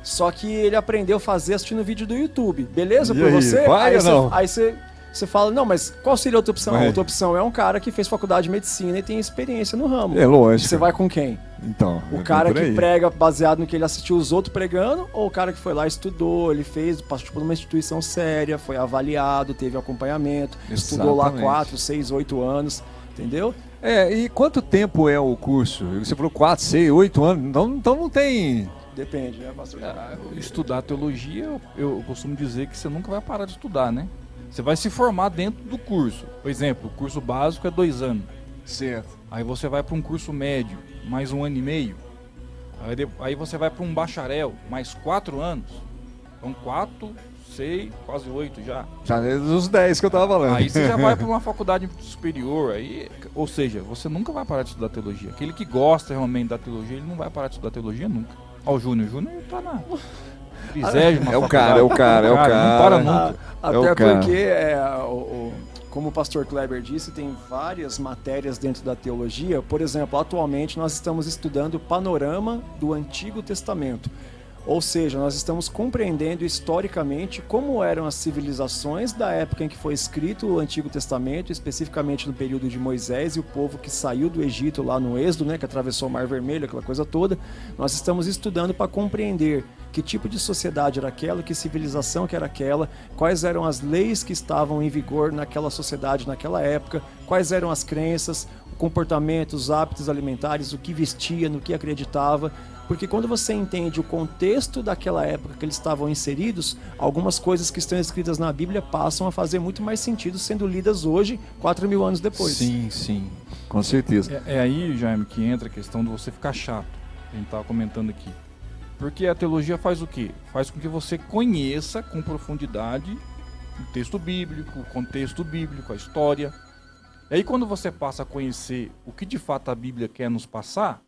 Só que ele aprendeu a fazer assistindo vídeo do YouTube. Beleza
E
por
aí,
você?
vai ou não?
Aí você fala, não, mas qual seria a outra opção?
Vai.
A outra opção é um cara que fez faculdade de medicina e tem experiência no ramo.
É lógico.
Você vai com quem?
Então,
O cara
por
que
aí.
prega baseado no que ele assistiu os outros pregando, ou o cara que foi lá, estudou, ele fez, passou por uma instituição séria, foi avaliado, teve acompanhamento, estudou lá
Exatamente.
4, 6, 8 anos, entendeu?
E quanto tempo é o curso? Você falou 4, 6, 8 anos, então não tem...
Depende, né, pastor?
Estudar teologia, eu costumo dizer que você nunca vai parar de estudar, né? Você vai se formar dentro do curso. Por exemplo, o curso básico é 2 anos.
Certo.
Aí você vai para um curso médio, mais 1 ano e meio. Aí você vai para um bacharel, mais 4 anos. Então 4, 6, quase 8 já.
Já é dos 10 que eu tava falando.
Aí você já vai para uma faculdade superior. Ou seja, você nunca vai parar de estudar teologia. Aquele que gosta realmente da teologia, ele não vai parar de estudar teologia nunca. Ó, o Júnior tá na...
É o cara.
Não para nunca.
Até
cara.
porque, como o pastor Kleber disse, tem várias matérias dentro da teologia. Por exemplo, atualmente nós estamos estudando o panorama do Antigo Testamento. Ou seja, nós estamos compreendendo historicamente como eram as civilizações da época em que foi escrito o Antigo Testamento, especificamente no período de Moisés e o povo que saiu do Egito lá no Êxodo, né, que atravessou o Mar Vermelho, aquela coisa toda. Nós estamos estudando para compreender que tipo de sociedade era aquela, que civilização que era aquela, quais eram as leis que estavam em vigor naquela sociedade naquela época, quais eram as crenças, o comportamento, os hábitos alimentares, o que vestia, no que acreditava. Porque quando você entende o contexto daquela época que eles estavam inseridos, algumas coisas que estão escritas na Bíblia passam a fazer muito mais sentido sendo lidas hoje, 4.000 anos depois.
Sim, com certeza.
É aí, Jaime, que entra a questão de você ficar chato. A gente estava comentando aqui. Porque a teologia faz o quê? Faz com que você conheça com profundidade o texto bíblico, o contexto bíblico, a história. E aí quando você passa a conhecer o que de fato a Bíblia quer nos passar,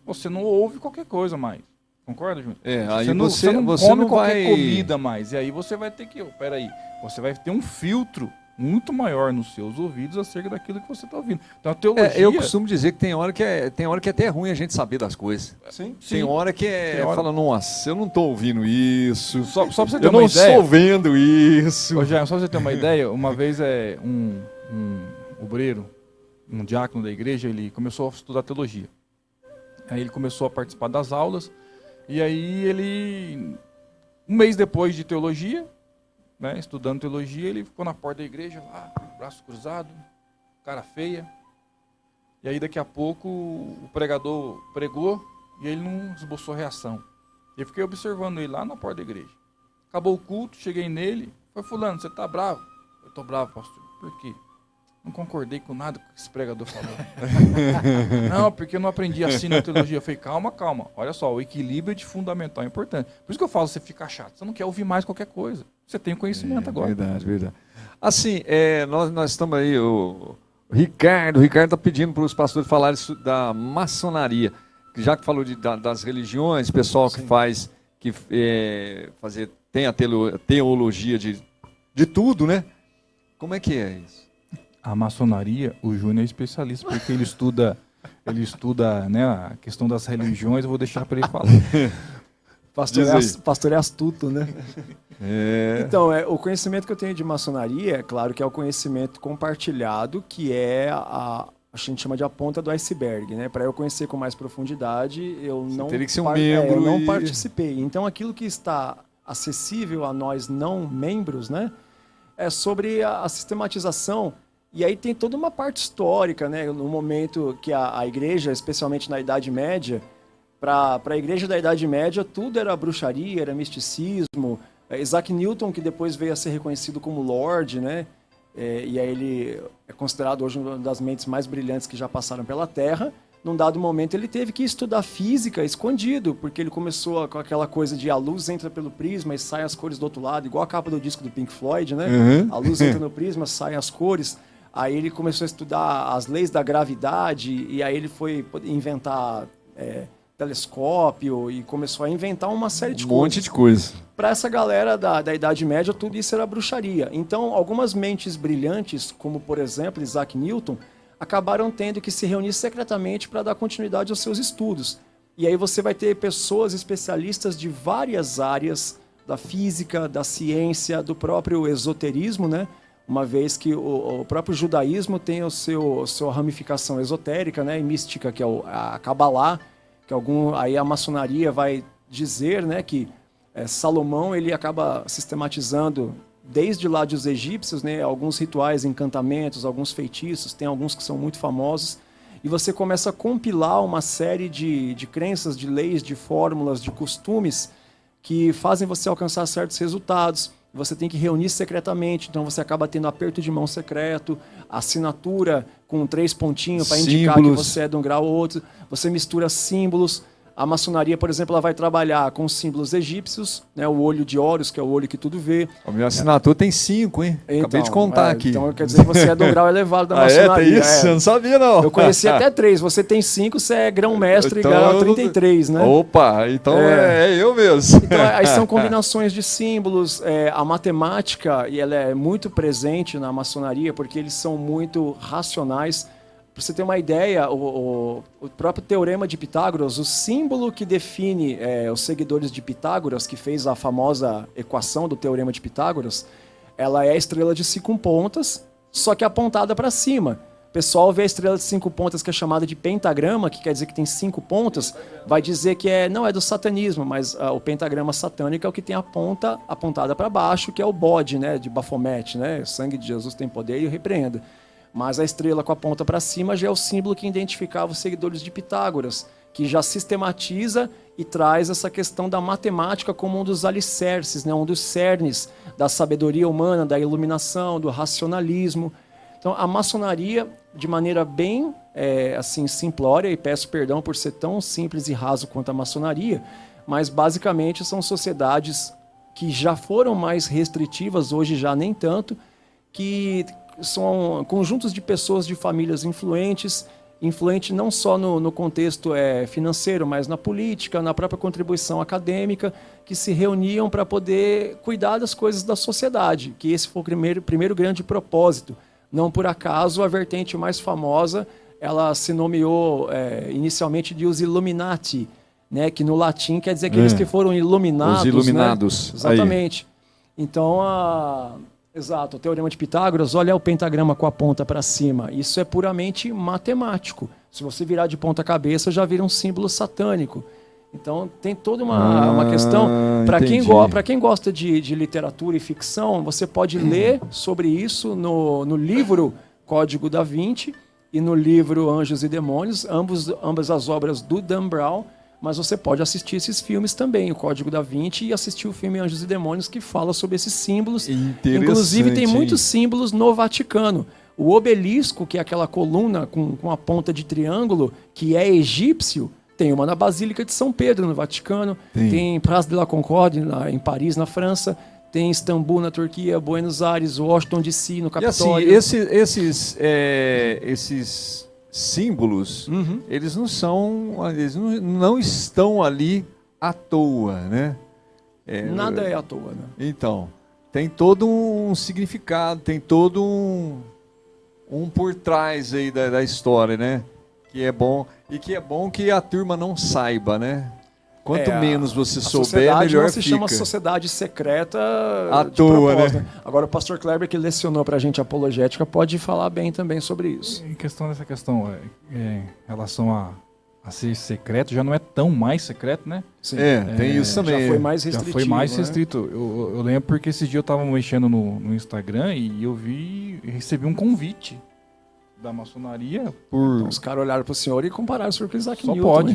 você não ouve qualquer coisa mais. Concorda, Júnior?
Aí
você não
você
come
não
qualquer
vai...
comida mais. E aí você vai ter que... Peraí. Você vai ter um filtro muito maior nos seus ouvidos acerca daquilo que você está ouvindo. Então a teologia...
eu costumo dizer que tem hora que é até ruim a gente saber das coisas.
Sim.
Tem hora que fala, nossa, eu não estou ouvindo isso.
Só pra você ter
eu
uma
não
ideia...
estou vendo isso.
Ô, Jaime, só pra você ter uma ideia, uma vez um obreiro, um diácono da igreja, ele começou a estudar teologia. Aí ele começou a participar das aulas E aí ele, um mês depois de teologia, né, estudando teologia, ele ficou na porta da igreja, lá, braço cruzado, cara feia. E aí daqui a pouco o pregador pregou e ele não esboçou reação. Eu fiquei observando ele lá na porta da igreja. Acabou o culto, cheguei nele, foi fulano, você tá bravo? Eu tô bravo, pastor. Por quê? Não concordei com nada que esse pregador falou. Não, porque eu não aprendi assim na teologia. Eu falei, calma. Olha só, o equilíbrio de fundamental é importante. Por isso que eu falo, você fica chato. Você não quer ouvir mais qualquer coisa. Você tem o conhecimento agora.
Verdade. Assim, nós estamos aí, o Ricardo está pedindo para os pastores falarem da maçonaria. Já que falou das religiões, pessoal que faz, tem a teologia de tudo, né? Como é que é isso?
A maçonaria, o Júnior é especialista, porque ele estuda, né, a questão das religiões. Eu vou deixar para ele falar.
Pastor é astuto, né? Então, o conhecimento que eu tenho de maçonaria, é claro que é o conhecimento compartilhado, que é a gente chama de a ponta do iceberg, né? Para eu conhecer com mais profundidade, eu não
teria que ser um membro,
eu não participei. Então, aquilo que está acessível a nós não membros, né, é sobre a sistematização. E aí tem toda uma parte histórica, né? No momento que a igreja, especialmente na Idade Média, para a igreja da Idade Média, tudo era bruxaria, era misticismo. Isaac Newton, que depois veio a ser reconhecido como Lorde, né? E aí ele é considerado hoje uma das mentes mais brilhantes que já passaram pela Terra. Num dado momento ele teve que estudar física escondido, porque ele começou com aquela coisa de a luz entra pelo prisma e sai as cores do outro lado, igual a capa do disco do Pink Floyd, né? A luz entra no prisma, saem as cores. Aí ele começou a estudar as leis da gravidade e aí ele foi inventar telescópio e começou a inventar uma série de coisas.
Um monte de coisa.
Para essa galera da Idade Média, tudo isso era bruxaria. Então, algumas mentes brilhantes, como por exemplo Isaac Newton, acabaram tendo que se reunir secretamente para dar continuidade aos seus estudos. E aí você vai ter pessoas especialistas de várias áreas da física, da ciência, do próprio esoterismo, né? Uma vez que o próprio judaísmo tem sua ramificação esotérica, né, e mística, que é a Kabbalah, que aí a maçonaria vai dizer, né, que Salomão ele acaba sistematizando desde lá dos egípcios, né, alguns rituais, encantamentos, alguns feitiços, tem alguns que são muito famosos, e você começa a compilar uma série de crenças, de leis, de fórmulas, de costumes que fazem você alcançar certos resultados. Você tem que reunir secretamente, então você acaba tendo aperto de mão secreto, assinatura com 3 pontinhos para indicar que você é de um grau ou outro. Você mistura símbolos. A maçonaria, por exemplo, ela vai trabalhar com símbolos egípcios, né, o olho de Horus, que é o olho que tudo vê.
A minha assinatura tem 5, hein?
Então,
acabei de contar aqui.
Então quer dizer que você é do grau elevado da maçonaria.
Tem isso? Eu não sabia, não.
Eu conheci até 3. Você tem 5, você é grão-mestre então, grau 33, né?
Opa, então é eu mesmo.
Então, aí são combinações de símbolos. A matemática, e ela é muito presente na maçonaria, porque eles são muito racionais. Para você ter uma ideia, o próprio Teorema de Pitágoras, o símbolo que define os seguidores de Pitágoras, que fez a famosa equação do Teorema de Pitágoras, ela é a estrela de 5 pontas, só que apontada para cima. O pessoal vê a estrela de 5 pontas, que é chamada de pentagrama, que quer dizer que tem 5 pontas, vai dizer que não é do satanismo, mas o pentagrama satânico é o que tem a ponta apontada para baixo, que é o bode, né, de Bafomete, né? O sangue de Jesus tem poder e o repreenda. Mas a estrela com a ponta para cima já é o símbolo que identificava os seguidores de Pitágoras, que já sistematiza e traz essa questão da matemática como um dos alicerces, né? Um dos cernes da sabedoria humana, da iluminação, do racionalismo. Então, a maçonaria, de maneira bem assim, simplória, e peço perdão por ser tão simples e raso quanto a maçonaria, mas basicamente são sociedades que já foram mais restritivas, hoje já nem tanto, que são conjuntos de pessoas de famílias influentes não só no contexto financeiro, mas na política, na própria contribuição acadêmica, que se reuniam para poder cuidar das coisas da sociedade, que esse foi o primeiro grande propósito. Não por acaso, a vertente mais famosa, ela se nomeou inicialmente de os Illuminati, né, que no latim quer dizer aqueles que foram iluminados. Os
iluminados.
Né? Exatamente. Aí. Então, exato, o Teorema de Pitágoras, olha o pentagrama com a ponta para cima. Isso é puramente matemático. Se você virar de ponta cabeça, já vira um símbolo satânico. Então tem toda uma questão. Para quem gosta de literatura e ficção, você pode ler sobre isso no livro Código da Vinci e no livro Anjos e Demônios, ambas as obras do Dan Brown, mas você pode assistir esses filmes também, o Código da Vinci, e assistir o filme Anjos e Demônios, que fala sobre esses símbolos. Inclusive tem muitos símbolos no Vaticano. O obelisco, que é aquela coluna com a ponta de triângulo, que é egípcio, tem uma na Basílica de São Pedro, no Vaticano. Tem Praça de la Concorde, em Paris, na França. Tem Istambul, na Turquia, Buenos Aires, Washington DC, no Capitólio.
E assim, esses símbolos, eles não estão ali à toa, né?
Nada é à toa, né?
Então, tem todo um significado, tem todo um por trás aí da história, né? Que é bom, e que é bom que a turma não saiba, né? Quanto menos você souber, melhor
se
fica.
Chama sociedade secreta
à toa, né?
Agora o pastor Kleber, que lecionou pra gente apologética, pode falar bem também sobre isso.
Em relação a ser secreto, já não é tão mais secreto, né?
Sim.
Tem isso também.
Já foi mais restritivo.
Já foi mais restrito.
Né?
Eu lembro porque esse dia eu estava mexendo no Instagram e eu recebi um convite da maçonaria
Então, os caras olharam pro senhor e compararam o senhor com Isaac
Só
Newton.
pode.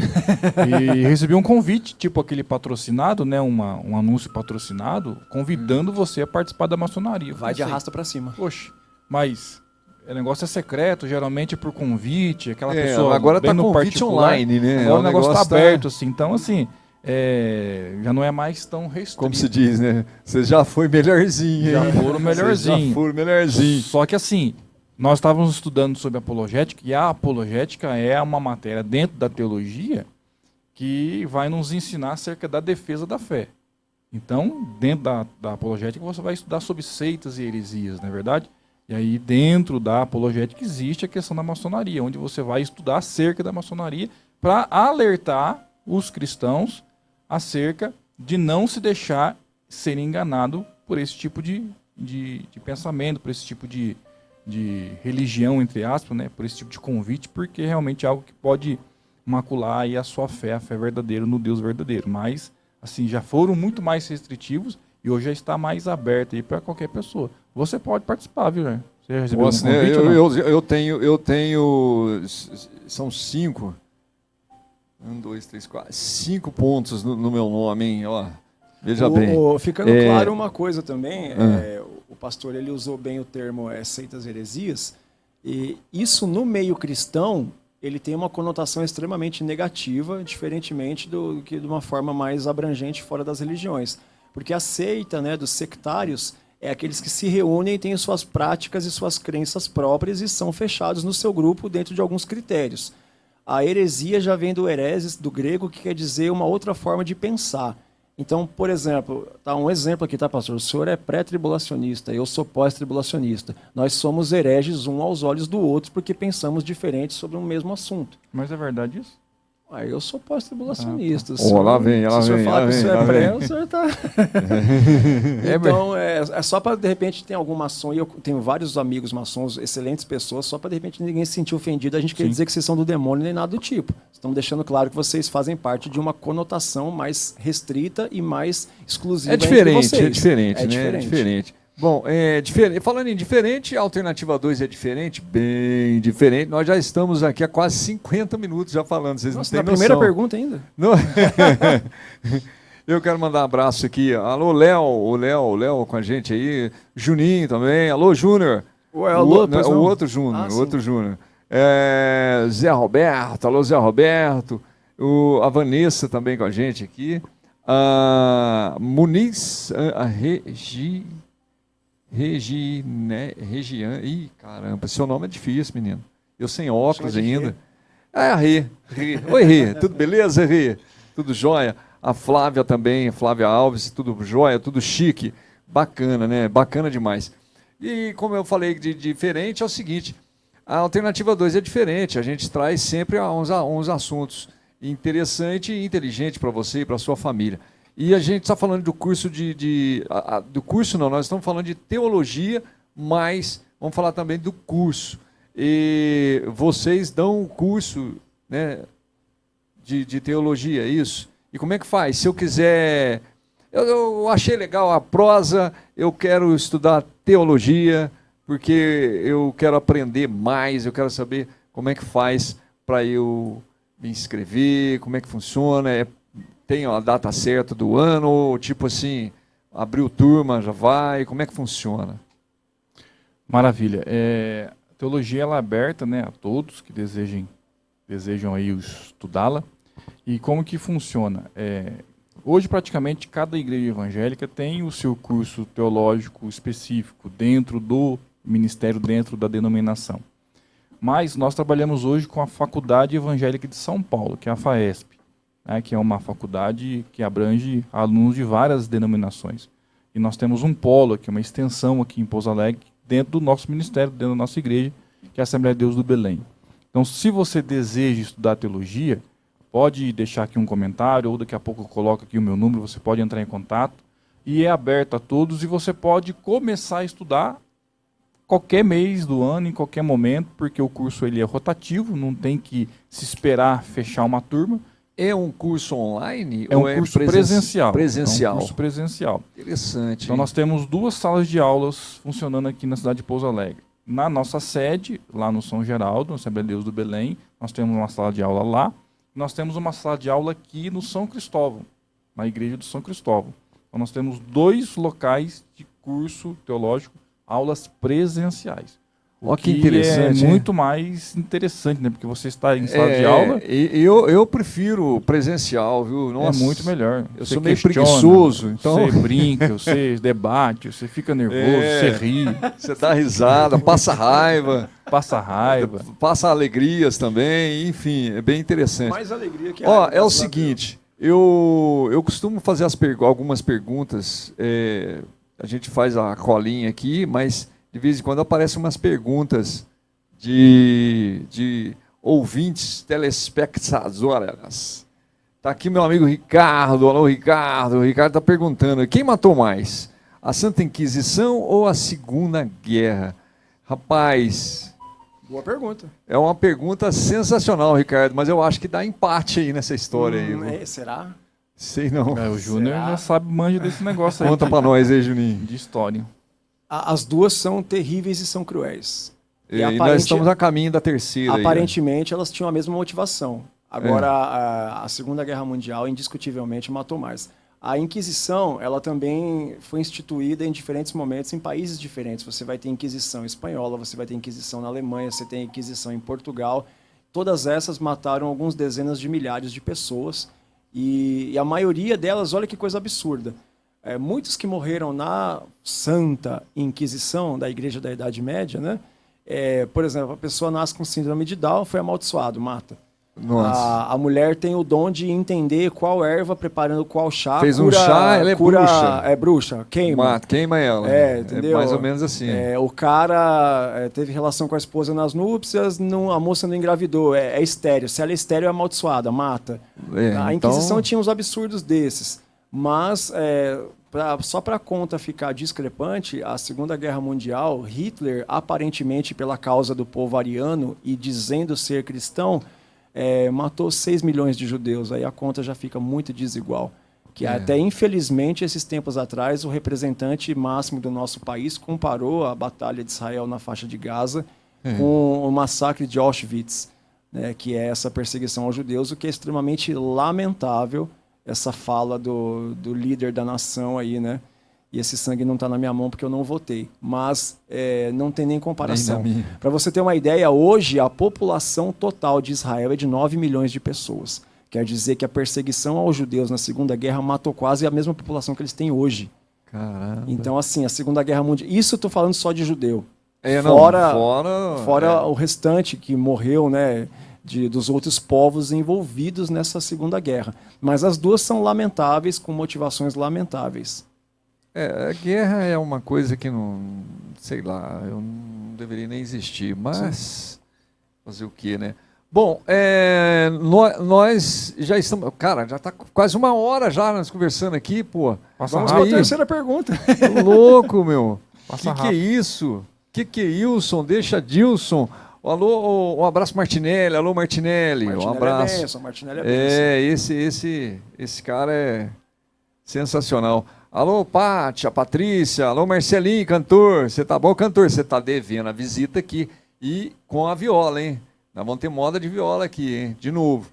E recebi um convite, tipo aquele patrocinado, né? Um anúncio patrocinado, convidando você a participar da maçonaria.
Vai de arrasta pra cima.
Poxa, mas o negócio é secreto, geralmente é por convite, aquela pessoa
agora
bem
tá
no
convite
particular,
online, né?
Agora o negócio tá aberto, assim. Então, assim, já não é mais tão restrito.
Como se diz, né? Você já foi melhorzinho.
Já foram melhorzinho.
Já foram melhorzinho.
Só que assim, nós estávamos estudando sobre apologética, e a apologética é uma matéria dentro da teologia que vai nos ensinar acerca da defesa da fé. Então, dentro da apologética, você vai estudar sobre seitas e heresias, não é verdade? E aí, dentro da apologética, existe a questão da maçonaria, onde você vai estudar acerca da maçonaria para alertar os cristãos acerca de não se deixar ser enganado por esse tipo de pensamento, por esse tipo de religião, entre aspas, né, por esse tipo de convite, porque realmente é algo que pode macular aí a sua fé, a fé verdadeira no Deus verdadeiro. Mas, assim, já foram muito mais restritivos e hoje já está mais aberto aí para qualquer pessoa. Você pode participar, viu, né? Você recebeu um convite ou não?
Eu tenho, são 5, 1, 2, 3, 4, 5 pontos no meu nome, hein? Ó, veja bem.
Ficando claro uma coisa também, o pastor ele usou bem o termo seitas e heresias, e isso no meio cristão ele tem uma conotação extremamente negativa, diferentemente do que de uma forma mais abrangente fora das religiões. Porque a seita, né, dos sectários é aqueles que se reúnem e têm suas práticas e suas crenças próprias e são fechados no seu grupo dentro de alguns critérios. A heresia já vem do hereses, do grego, que quer dizer uma outra forma de pensar. Então, por exemplo, um exemplo aqui, tá, pastor? O senhor é pré-tribulacionista, eu sou pós-tribulacionista. Nós somos hereges um aos olhos do outro porque pensamos diferente sobre um mesmo assunto.
Mas é verdade isso?
Eu sou pós-tribulacionista.
Lá vem,
se o senhor falar que o senhor é pré, o senhor tá... Então, é só para, de repente, tem algum maçom, e eu tenho vários amigos maçons, excelentes pessoas, só para, de repente, ninguém se sentir ofendido, a gente quer dizer que vocês são do demônio nem nada do tipo. Estamos deixando claro que vocês fazem parte de uma conotação mais restrita e mais exclusiva entre vocês.
É diferente. Bom, falando em diferente, a Alternativa 2 é diferente, bem diferente. Nós já estamos aqui há quase 50 minutos já falando, vocês não têm noção.
Primeira pergunta ainda?
Não. Eu quero mandar um abraço aqui. Alô, Léo, o Léo com a gente aí. Juninho também. Alô, Júnior.
O
outro Júnior, outro Júnior. Zé Roberto, alô, Zé Roberto. A Vanessa também com a gente aqui. Muniz, Regiane. Ih, caramba, seu nome é difícil, menino. Eu sem óculos ainda. Rê. Oi, Rê. Tudo beleza, Rê? Tudo jóia? A Flávia também, Flávia Alves, tudo jóia, tudo chique. Bacana, né? Bacana demais. E como eu falei de diferente, é o seguinte, a Alternativa 2 é diferente, a gente traz sempre uns assuntos interessantes e inteligentes para você e para sua família. E a gente está falando do curso do curso não, nós estamos falando de teologia, mas vamos falar também do curso. E vocês dão um curso, né, de teologia, é isso? E como é que faz? Se eu quiser... Eu achei legal a prosa, eu quero estudar teologia, porque eu quero aprender mais, eu quero saber como é que faz para eu me inscrever, como é que funciona, tem a data certa do ano, ou tipo assim, abriu turma, já vai, como é que funciona?
Maravilha. A teologia ela é aberta, né, a todos que desejam aí estudá-la. E como que funciona? Hoje, praticamente, cada igreja evangélica tem o seu curso teológico específico dentro do ministério, dentro da denominação. Mas nós trabalhamos hoje com a Faculdade Evangélica de São Paulo, que é a FAESP, né, que é uma faculdade que abrange alunos de várias denominações. E nós temos um polo aqui, uma extensão aqui em Pouso Alegre, dentro do nosso ministério, dentro da nossa igreja, que é a Assembleia de Deus do Belém. Então, se você deseja estudar teologia, pode deixar aqui um comentário, ou daqui a pouco eu coloco aqui o meu número, você pode entrar em contato, e é aberto a todos, e você pode começar a estudar qualquer mês do ano, em qualquer momento, porque o curso ele é rotativo, não tem que se esperar fechar uma turma.
É um curso online?
É um curso presencial.
Presencial.
É um curso presencial.
Interessante.
Então nós temos 2 salas de aulas funcionando aqui na cidade de Pouso Alegre. Na nossa sede, lá no São Geraldo, na Assembleia de Deus do Belém, nós temos uma sala de aula lá. Nós temos uma sala de aula aqui no São Cristóvão, na igreja do São Cristóvão. Então nós temos 2 locais de curso teológico, aulas presenciais.
Olha que interessante.
É muito mais interessante, né? Porque você está em sala de aula.
Eu prefiro presencial, viu?
Nossa, é muito melhor.
Eu sou meio preguiçoso. Então...
Você brinca, você debate, você fica nervoso, você ri.
Você dá risada, passa raiva. Passa alegrias também, enfim, é bem interessante.
Mais alegria que
é o seguinte, eu costumo fazer algumas perguntas, a gente faz a colinha aqui, mas de vez em quando aparecem umas perguntas de ouvintes, telespectadores. Está aqui meu amigo Ricardo. Alô, Ricardo. O Ricardo está perguntando, quem matou mais? A Santa Inquisição ou a Segunda Guerra? Rapaz...
Boa pergunta.
É uma pergunta sensacional, Ricardo, mas eu acho que dá empate aí nessa história aí.
Será?
Sei não.
O Júnior já sabe, manja desse negócio aí.
Conta pra nós aí, Juninho.
De história.
As 2 são terríveis e são cruéis.
E nós estamos a caminho da terceira.
Aparentemente, elas tinham a mesma motivação. Agora, a Segunda Guerra Mundial, indiscutivelmente, matou mais. A Inquisição, ela também foi instituída em diferentes momentos, em países diferentes. Você vai ter Inquisição espanhola, você vai ter Inquisição na Alemanha, você tem Inquisição em Portugal. Todas essas mataram algumas dezenas de milhares de pessoas. E a maioria delas, olha que coisa absurda. Muitos que morreram na Santa Inquisição da Igreja da Idade Média, né? Por exemplo, a pessoa nasce com síndrome de Down, foi amaldiçoado, mata. A mulher tem o dom de entender qual erva, preparando qual chá.
Fez um chá, ela é bruxa.
É bruxa, queima.
Queima ela.
Entendeu?
É mais ou menos assim.
O cara teve relação com a esposa nas núpcias, a moça não engravidou, é estéril. Se ela é estéril, é amaldiçoada, mata. A Inquisição tinha uns absurdos desses. Mas, só para a conta ficar discrepante, a Segunda Guerra Mundial, Hitler, aparentemente pela causa do povo ariano e dizendo ser cristão, matou 6 milhões de judeus, aí a conta já fica muito desigual. Até, infelizmente, esses tempos atrás, o representante máximo do nosso país comparou a Batalha de Israel na faixa de Gaza com o massacre de Auschwitz, né, que é essa perseguição aos judeus, o que é extremamente lamentável, essa fala do líder da nação aí, né? E esse sangue não está na minha mão porque eu não votei. Mas não tem nem comparação. Para você ter uma ideia, hoje a população total de Israel é de 9 milhões de pessoas. Quer dizer que a perseguição aos judeus na Segunda Guerra matou quase a mesma população que eles têm hoje.
Caramba.
Então, assim, a Segunda Guerra Mundial... Isso eu estou falando só de judeu. Fora o restante que morreu, né? Dos outros povos envolvidos nessa Segunda Guerra. Mas as 2 são lamentáveis, com motivações lamentáveis.
A guerra é uma coisa que não, sei lá, eu não deveria nem existir, mas fazer o quê, né? Bom, nós já estamos, cara, já está quase 1 hora já nós conversando aqui, pô.
Vamos para a terceira pergunta.
Louco, meu. Que é isso? Que é Wilson? Deixa Dilson. Alô, um abraço Martinelli, alô Martinelli, um abraço.
É benção, Martinelli é benção.
Esse cara é sensacional. Alô, Pátia, Patrícia, alô Marcelinho, cantor. Você tá bom, cantor? Você tá devendo a visita aqui. E com a viola, hein? Nós vamos ter moda de viola aqui, hein? De novo.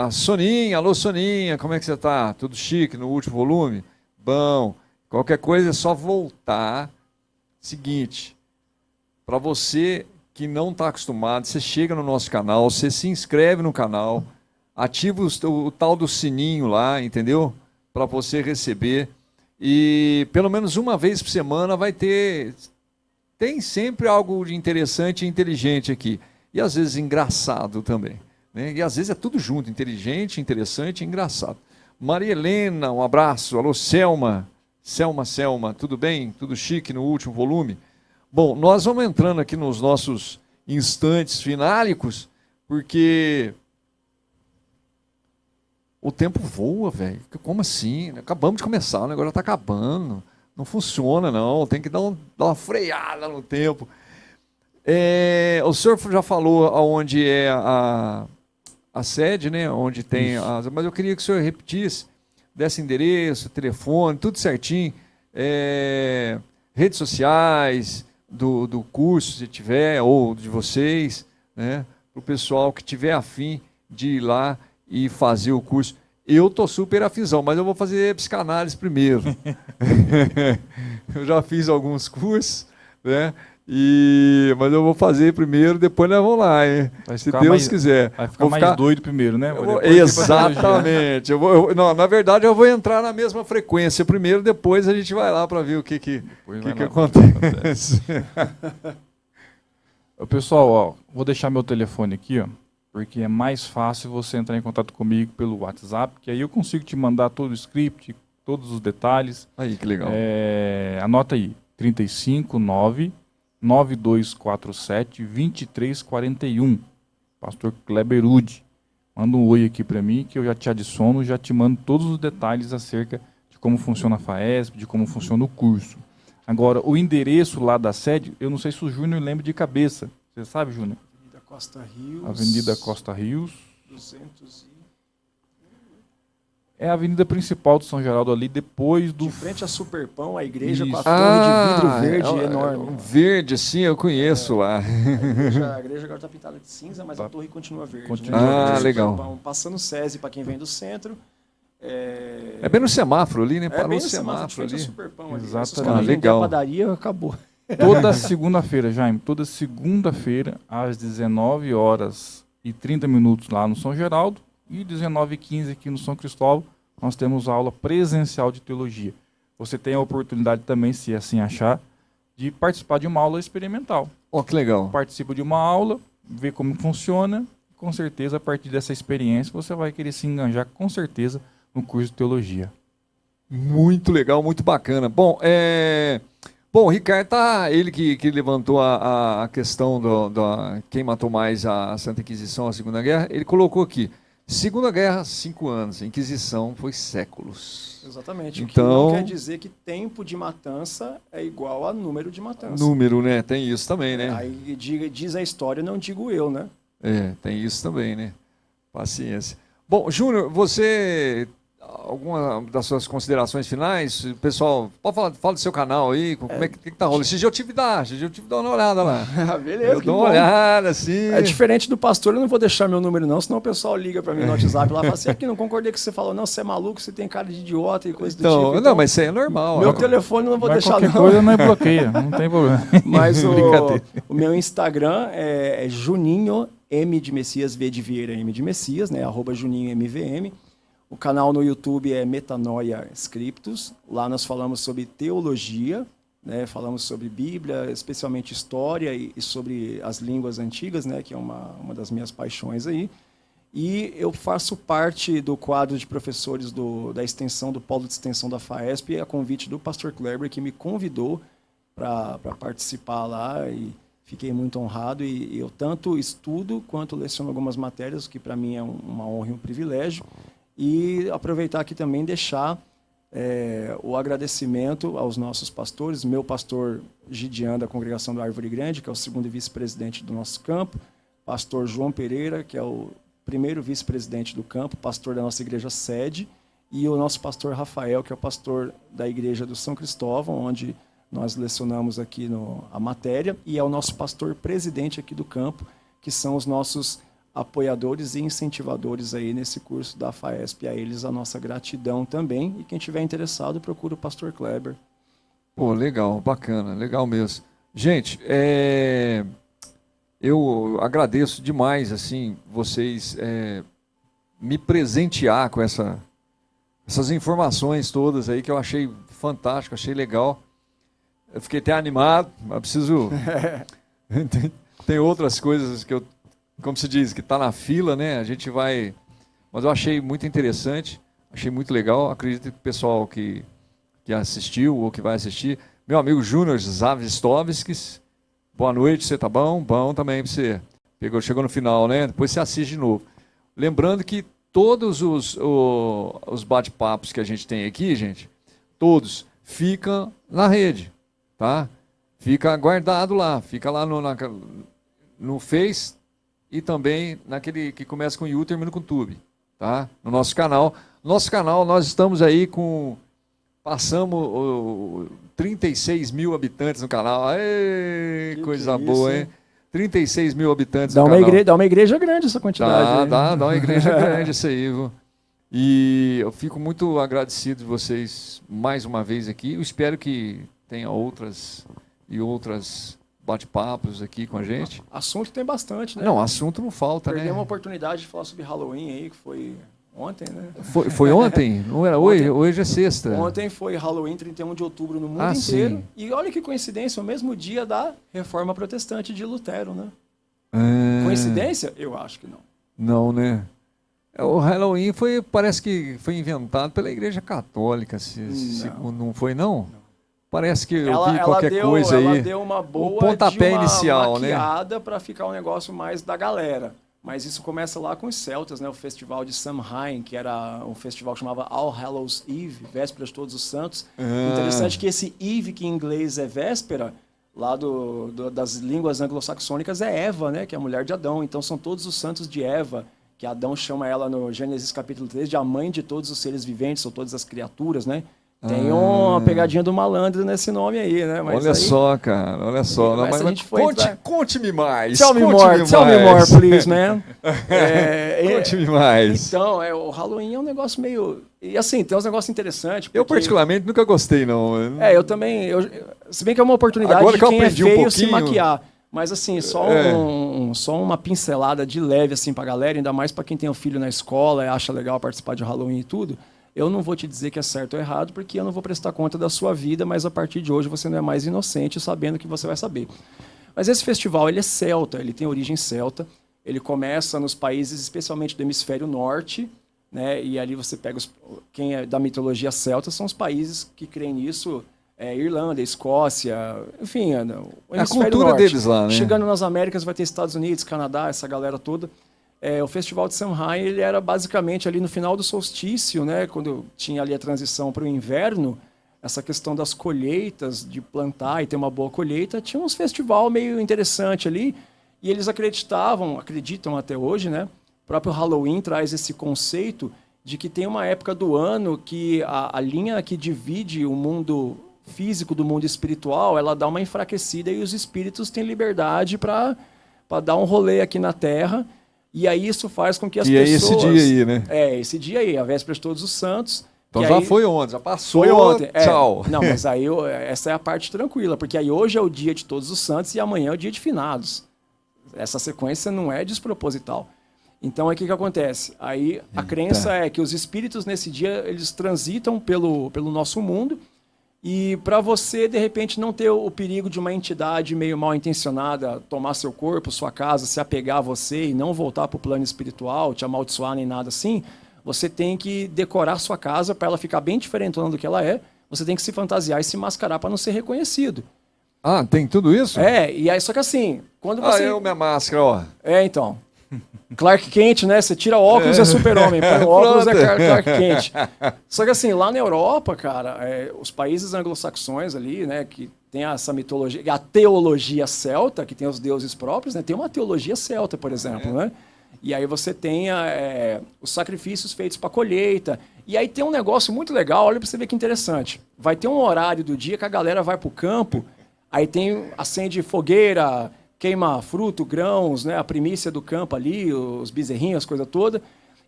Soninha, alô Soninha, como é que você tá? Tudo chique no último volume? Bom, qualquer coisa é só voltar. Seguinte, para você que não está acostumado, você chega no nosso canal, você se inscreve no canal, ativa o tal do sininho lá, entendeu? Para você receber. E pelo menos uma vez por semana vai ter... Tem sempre algo de interessante e inteligente aqui. E às vezes engraçado também. Né? E às vezes é tudo junto, inteligente, interessante e engraçado. Maria Helena, um abraço. Alô, Selma. Selma, tudo bem? Tudo chique no último volume? Bom, nós vamos entrando aqui nos nossos instantes finálicos, porque o tempo voa, velho. Como assim? Acabamos de começar, o negócio já está acabando. Não funciona, não. Tem que dar uma freada no tempo. O senhor já falou aonde é a sede, né? Onde tem mas eu queria que o senhor repetisse, desse endereço, telefone, tudo certinho. Redes sociais do curso, se tiver, ou de vocês, né? Para o pessoal que tiver afim de ir lá e fazer o curso. Eu tô super afinzão, mas eu vou fazer psicanálise primeiro. Eu já fiz alguns cursos, né? Mas eu vou fazer primeiro, depois nós vamos lá, hein? Se Deus quiser.
Vai ficar mais doido primeiro, né?
Exatamente. Não, na verdade, eu vou entrar na mesma frequência primeiro, depois a gente vai lá para ver o que acontece.
Pessoal, ó, vou deixar meu telefone aqui, ó, porque é mais fácil você entrar em contato comigo pelo WhatsApp, que aí eu consigo te mandar todo o script, todos os detalhes.
Aí, que legal.
Anota aí, 359-9247-2341. Pastor Kleber Udi. Manda um oi aqui para mim, que eu já te adiciono, já te mando todos os detalhes acerca de como funciona a FAESP, de como funciona o curso. Agora, o endereço lá da sede, eu não sei se o Júnior lembra de cabeça. Você sabe, Júnior? Avenida Costa Rios.
200
É a avenida principal do São Geraldo ali, depois do...
De frente a Superpão, a igreja com a torre de vidro verde enorme.
Verde, sim, eu conheço lá.
A igreja agora está pintada de cinza, mas a torre continua verde.
Legal.
Superpão, passando o SESI para quem vem do centro.
É bem no semáforo ali, né?
Parou bem no semáforo ali.
Superpão, exatamente.
Legal.
A padaria acabou.
Toda segunda-feira, Jaime, toda segunda-feira, às 19h30 lá no São Geraldo e 19h15 aqui no São Cristóvão, nós temos aula presencial de teologia. Você tem a oportunidade também, se assim achar, de participar de uma aula experimental.
Que legal.
Participa de uma aula, vê como funciona, com certeza, a partir dessa experiência, você vai querer se enganjar, com certeza, no curso de teologia.
Muito legal, muito bacana. Bom, o Ricardo ele que levantou a questão quem matou mais a Santa Inquisição, a Segunda Guerra, ele colocou aqui, Segunda Guerra, 5 anos, Inquisição foi séculos.
Exatamente,
então,
o que não quer dizer que tempo de matança é igual a número de matança.
Número, né? Tem isso também, né?
Aí diz a história, não digo eu, né?
Tem isso também, né? Paciência. Bom, Júnior, você... Alguma das suas considerações finais? Pessoal, pode fala do seu canal aí, como é que tá rolando? Esse dia eu tive que dar uma olhada lá.
Beleza,
eu dou uma olhada, assim.
É diferente do pastor, eu não vou deixar meu número não, senão o pessoal liga para mim no WhatsApp lá e fala assim, aqui não concordei com o que você falou, não, você é maluco, você tem cara de idiota e coisa do tipo.
Então, não, mas isso aí é normal.
Meu telefone eu não vou deixar
qualquer coisa não bloqueia, não tem problema.
Mas o meu Instagram é Juninho M de Messias, V de Vieira, M de Messias, né, @JuninhoMVM. O canal no YouTube é Metanoia Scriptus. Lá nós falamos sobre teologia, né? Falamos sobre Bíblia, especialmente história e sobre as línguas antigas, né? Que é uma das minhas paixões aí. E eu faço parte do quadro de professores da extensão, do polo de extensão da FAESP, a convite do pastor Kleber, que me convidou para participar lá, e fiquei muito honrado. E eu tanto estudo quanto leciono algumas matérias, que para mim é uma honra e um privilégio. E aproveitar aqui também deixar o agradecimento aos nossos pastores, meu pastor Gideão, da congregação do Árvore Grande, que é o segundo vice-presidente do nosso campo, pastor João Pereira, que é o primeiro vice-presidente do campo, pastor da nossa igreja sede, e o nosso pastor Rafael, que é o pastor da igreja do São Cristóvão, onde nós lecionamos aqui a matéria, e é o nosso pastor presidente aqui do campo, que são os nossos apoiadores e incentivadores aí nesse curso da FAESP. A eles a nossa gratidão também, e quem tiver interessado, procura o pastor Kleber.
Pô, legal, bacana, legal mesmo. Gente, eu agradeço demais, assim, vocês me presentear com essas informações todas aí que eu achei fantástico, achei legal. Eu fiquei até animado, mas preciso... tem outras coisas que eu, como se diz, que está na fila, né? A gente vai... Mas eu achei muito interessante, achei muito legal. Acredito que o pessoal que assistiu ou que vai assistir... Meu amigo Júnior Zavistovskis, boa noite, você tá bom? Bom também para você. Chegou no final, né? Depois você assiste de novo. Lembrando que todos os bate-papos que a gente tem aqui, gente, todos ficam na rede, tá? Fica guardado lá, fica lá no Face e também naquele que começa com U e termina com Tube, tá? No nosso canal. Nosso canal, nós estamos aí passamos 36 mil habitantes no canal. Aê, coisa boa, hein? 36 mil habitantes no canal.
Dá uma igreja grande essa quantidade.
Dá uma igreja grande isso aí, viu? E eu fico muito agradecido de vocês mais uma vez aqui. Eu espero que tenha outras bate-papos aqui com a gente.
Assunto tem bastante, né?
Não, assunto não falta, né?
Perdemos uma oportunidade de falar sobre Halloween aí, que foi ontem, né?
Foi ontem? Não era hoje? Hoje é sexta.
Ontem foi Halloween, 31 de outubro no mundo inteiro.
Sim.
E olha que coincidência, o mesmo dia da Reforma Protestante de Lutero, né? Coincidência? Eu acho que não.
Não, né? O Halloween parece que foi inventado pela Igreja Católica. Não foi, não? Não. Parece que eu vi qualquer coisa aí.
Ela deu uma boa
pontapé inicial,
maquiada, né? Para ficar um negócio mais da galera. Mas isso começa lá com os celtas, né? O festival de Samhain, que era um festival que chamava All Hallows Eve, véspera de Todos os Santos. Interessante que esse Eve, que em inglês é véspera, lá das línguas anglo-saxônicas é Eva, né? Que é a mulher de Adão. Então são todos os santos de Eva, que Adão chama ela no Gênesis capítulo 3 de a mãe de todos os seres viventes, ou todas as criaturas, né? Tem uma pegadinha do malandro nesse nome aí, né? Mas
olha só, cara, olha só.
Não, mas
conte-me mais.
Tell me more, please, man.
Conte-me mais.
Então, o Halloween é um negócio meio... E assim, tem uns negócios interessantes. Porque...
Eu particularmente nunca gostei, não.
Eu também... Se bem que é uma oportunidade agora de quem é feio se maquiar. Mas assim, só uma pincelada de leve assim pra galera, ainda mais para quem tem um filho na escola e acha legal participar de Halloween e tudo. Eu não vou te dizer que é certo ou errado, porque eu não vou prestar conta da sua vida, mas a partir de hoje você não é mais inocente sabendo que você vai saber. Mas esse festival, ele é celta, ele tem origem celta, ele começa nos países, especialmente do hemisfério norte, né? E ali você pega quem é da mitologia celta, são os países que creem nisso, Irlanda, Escócia, enfim, o hemisfério
a cultura
norte.
Deles lá, né?
Chegando nas Américas vai ter Estados Unidos, Canadá, essa galera toda. O Festival de Samhain, ele era basicamente ali no final do solstício, né, quando tinha ali a transição para o inverno, essa questão das colheitas, de plantar e ter uma boa colheita, tinha uns festival meio interessante ali, e eles acreditam até hoje, né, o próprio Halloween traz esse conceito de que tem uma época do ano que a linha que divide o mundo físico do mundo espiritual, ela dá uma enfraquecida e os espíritos têm liberdade para dar um rolê aqui na Terra. E aí isso faz com que as pessoas...
E é esse dia aí, né?
Esse dia aí, a véspera de Todos os Santos.
Então já foi ontem, já passou.
Foi ontem.
Tchau.
Não, mas aí essa é a parte tranquila, porque aí hoje é o dia de Todos os Santos e amanhã é o dia de Finados. Essa sequência não é desproposital. Então aí o que acontece? Aí a crença é que os espíritos nesse dia, eles transitam pelo nosso mundo. E para você, de repente, não ter o perigo de uma entidade meio mal intencionada tomar seu corpo, sua casa, se apegar a você e não voltar para o plano espiritual, te amaldiçoar nem nada assim, você tem que decorar sua casa para ela ficar bem diferentona do que ela é. Você tem que se fantasiar e se mascarar para não ser reconhecido.
Ah, tem tudo isso?
E aí, só que assim, quando você...
minha máscara, ó.
Então. Clark Kent, né? Você tira o óculos é super-homem, põe o óculos é Clark Kent. Só que assim, lá na Europa, cara, os países anglo-saxões ali, né, que tem essa mitologia, a teologia celta, que tem os deuses próprios, né? Tem uma teologia celta, por exemplo, né? E aí você tem os sacrifícios feitos para colheita. E aí tem um negócio muito legal, olha para você ver que interessante. Vai ter um horário do dia que a galera vai para o campo, aí acende fogueira, queima fruto, grãos, né, a primícia do campo ali, os bezerrinhos, as coisas todas.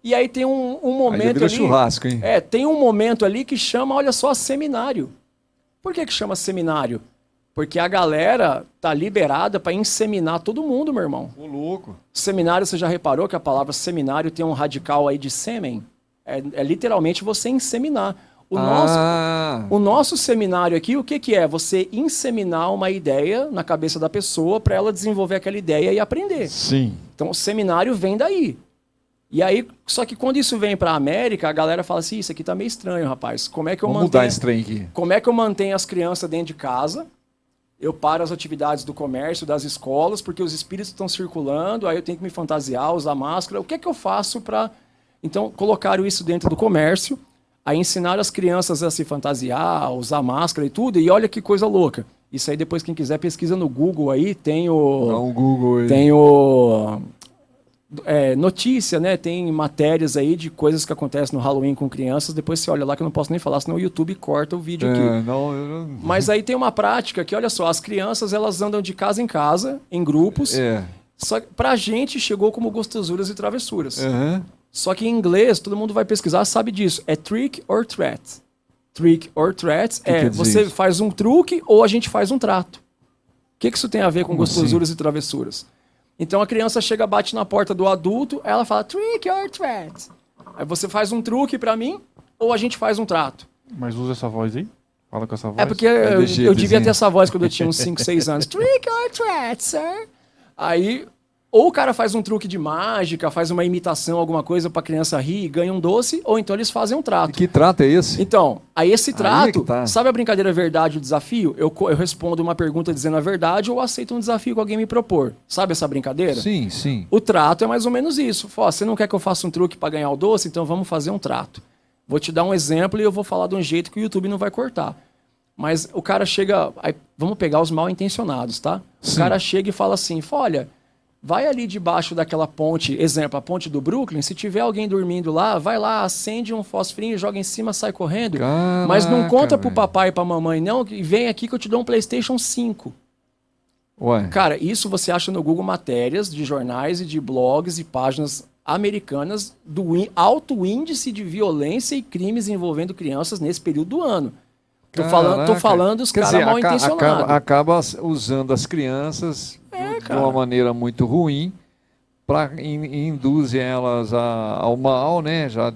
E aí tem um momento ali...
churrasco, hein?
Tem um momento ali que chama, olha só, seminário. Por que chama seminário? Porque a galera tá liberada para inseminar todo mundo, meu irmão.
Ô, louco.
Seminário, você já reparou que a palavra seminário tem um radical aí de sêmen? É literalmente você inseminar. O nosso seminário aqui, o que é? Você inseminar uma ideia na cabeça da pessoa para ela desenvolver aquela ideia e aprender.
Sim.
Então, o seminário vem daí. E aí, só que quando isso vem para a América, a galera fala assim, isso aqui tá meio estranho, rapaz. Como é que eu
Vamos mudar esse trem aqui.
Como é que eu mantenho as crianças dentro de casa? Eu paro as atividades do comércio, das escolas, porque os espíritos estão circulando, aí eu tenho que me fantasiar, usar máscara. O que é que eu faço para... Então, colocaram isso dentro do comércio, aí ensinaram as crianças a se fantasiar, usar máscara e tudo, e olha que coisa louca. Isso aí depois, quem quiser, pesquisa no Google aí, tem o...
Dá um Google aí.
Tem o... notícia, né? Tem matérias aí de coisas que acontecem no Halloween com crianças, depois você olha lá que eu não posso nem falar, senão o YouTube corta o vídeo aqui.
Não...
Mas aí tem uma prática que, olha só, as crianças elas andam de casa em casa, em grupos, só que pra gente chegou como gostosuras e travessuras. Só que em inglês, todo mundo vai pesquisar, sabe disso. É trick or treat. Trick or treat você faz um truque ou a gente faz um trato. O que isso tem a ver com gostosuras e travessuras? Então a criança chega, bate na porta do adulto, ela fala trick or treat. Aí você faz um truque pra mim ou a gente faz um trato.
Mas usa essa voz aí? Fala com essa voz.
É porque eu devia ter essa voz quando eu tinha uns 5, 6 anos. Trick or treat, sir. Aí... Ou o cara faz um truque de mágica, faz uma imitação, alguma coisa pra criança rir e ganha um doce, ou então eles fazem um trato.
E que trato é esse?
Então, aí esse trato,
tá.
sabe a brincadeira verdade, o desafio? Eu respondo uma pergunta dizendo a verdade ou aceito um desafio que alguém me propor. Sabe essa brincadeira?
Sim, sim.
O trato é mais ou menos isso. Fala, você não quer que eu faça um truque pra ganhar o doce? Então vamos fazer um trato. Vou te dar um exemplo e eu vou falar de um jeito que o YouTube não vai cortar. Mas o cara chega... Aí, vamos pegar os mal intencionados, tá? Sim. O cara chega e fala assim, olha... Vai ali debaixo daquela ponte, exemplo, a ponte do Brooklyn, se tiver alguém dormindo lá, vai lá, acende um fosforinho, joga em cima, sai correndo.
Caraca,
mas não conta pro papai e pra mamãe, não, e vem aqui que eu te dou um PlayStation 5.
Ué.
Cara, isso você acha no Google matérias de jornais e de blogs e páginas americanas do alto índice de violência e crimes envolvendo crianças nesse período do ano. Tô falando os caras mal intencionados.
Acaba usando as crianças de uma maneira muito ruim para induzir elas ao mal, né? Já,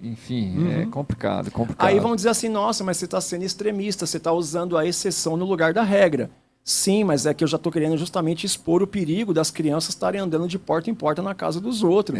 enfim, é complicado.
Aí vão dizer assim, nossa, mas você está sendo extremista, você está usando a exceção no lugar da regra. Sim, mas é que eu já estou querendo justamente expor o perigo das crianças estarem andando de porta em porta na casa dos outros.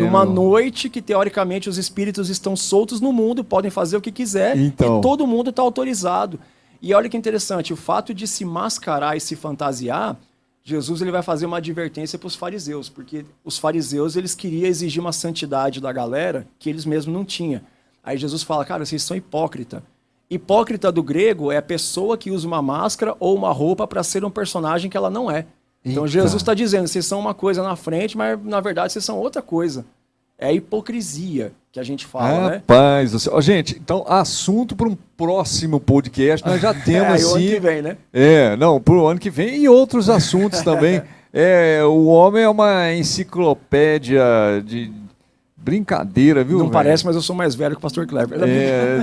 Numa noite que, teoricamente, os espíritos estão soltos no mundo, podem fazer o que quiser,
então...
e todo mundo está autorizado. E olha que interessante, o fato de se mascarar e se fantasiar, Jesus ele vai fazer uma advertência para os fariseus, porque os fariseus eles queriam exigir uma santidade da galera que eles mesmos não tinham. Aí Jesus fala, cara, vocês são hipócritas. Hipócrita do grego é a pessoa que usa uma máscara ou uma roupa para ser um personagem que ela não é. Então Jesus está dizendo, vocês são uma coisa na frente, mas na verdade vocês são outra coisa. É a hipocrisia que a gente fala, né?
Rapaz, gente, então assunto para um próximo podcast, nós já temos
o ano que vem, né?
Para o ano que vem e outros assuntos também. O homem é uma enciclopédia de brincadeira, viu?
Não parece, mas eu sou mais velho que o pastor Kleber.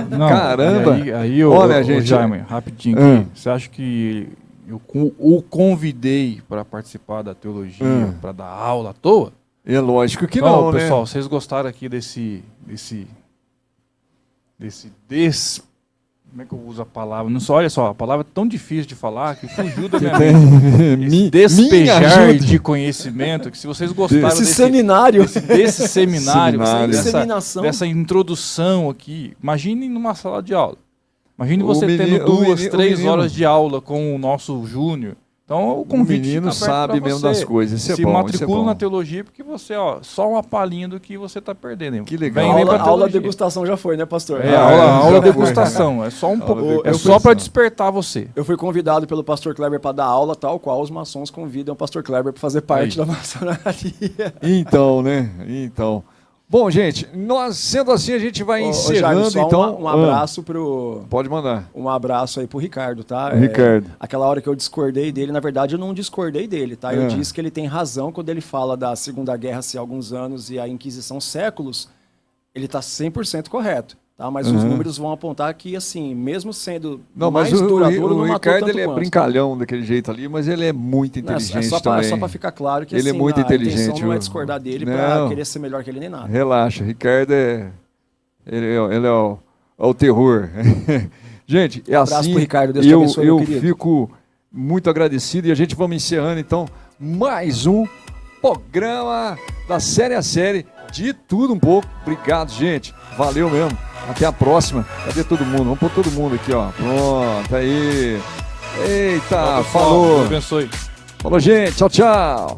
Não,
caramba!
Aí
olha, gente,
Jaime, rapidinho aqui, você acha que eu o convidei para participar da teologia, para dar aula à toa?
É lógico que não, né?
Pessoal, vocês gostaram aqui desse como é que eu uso a palavra? Não só, olha só, a palavra é tão difícil de falar que fugiu da minha mente. Despejar de conhecimento, que se vocês gostaram desse
seminário,
dessa introdução aqui, imagine numa sala de aula. Imagine você tendo 2, 3 horas de aula com o nosso Júnior, Então o
O
convite
menino
fica aberto
sabe
pra
mesmo
você.
das coisas. Isso é
Se
bom.
matricula
isso é bom.
na teologia porque você, ó, só uma palhinha do que você tá perdendo. Hein?
Que legal.
Vem pra
Aula
teologia.
degustação já foi, né, pastor?
Aula
já foi.
degustação. É só um pouco.
Aula
É
degustação.
só para despertar você.
Eu fui convidado pelo pastor Kleber para dar aula, tal qual os maçons convidam o pastor Kleber para fazer parte
Aí.
da maçonaria.
Então, né? Então. Bom, gente, nós sendo assim, a gente vai encerrando,
Jaime, só
então.
um abraço pro...
Pode mandar.
Um abraço aí pro Ricardo, tá?
Ricardo.
Aquela hora que eu discordei dele, na verdade eu não discordei dele, tá? Eu
É.
disse que ele tem razão quando ele fala da Segunda Guerra ser alguns anos e a Inquisição séculos. Ele tá 100% correto, tá? Mas os números vão apontar que, assim, mesmo sendo
Não,
mais
mas
duradouro,
o
não matou
Ricardo
tanto
ele é
quanto.
brincalhão daquele jeito ali, mas ele é muito inteligente
só
também.
pra ficar claro que
Ele é
assim,
muito
a
inteligente,
intenção não é
o-
discordar dele
Não.
pra querer ser melhor que ele nem nada.
Relaxa, Ricardo é. Ele é o terror. Gente, é
abraço
assim.
pro Ricardo, Deus te abençoe,
eu
meu querido.
fico muito agradecido e a gente vamos encerrando então mais um programa da Série a Série, de tudo um pouco. Obrigado, gente. Valeu mesmo. Até a próxima. Cadê todo mundo? Vamos pôr todo mundo aqui, ó. Pronto, aí. Eita,
Tchau, pessoal.
falou.
Deus abençoe.
Falou, gente. Tchau, tchau.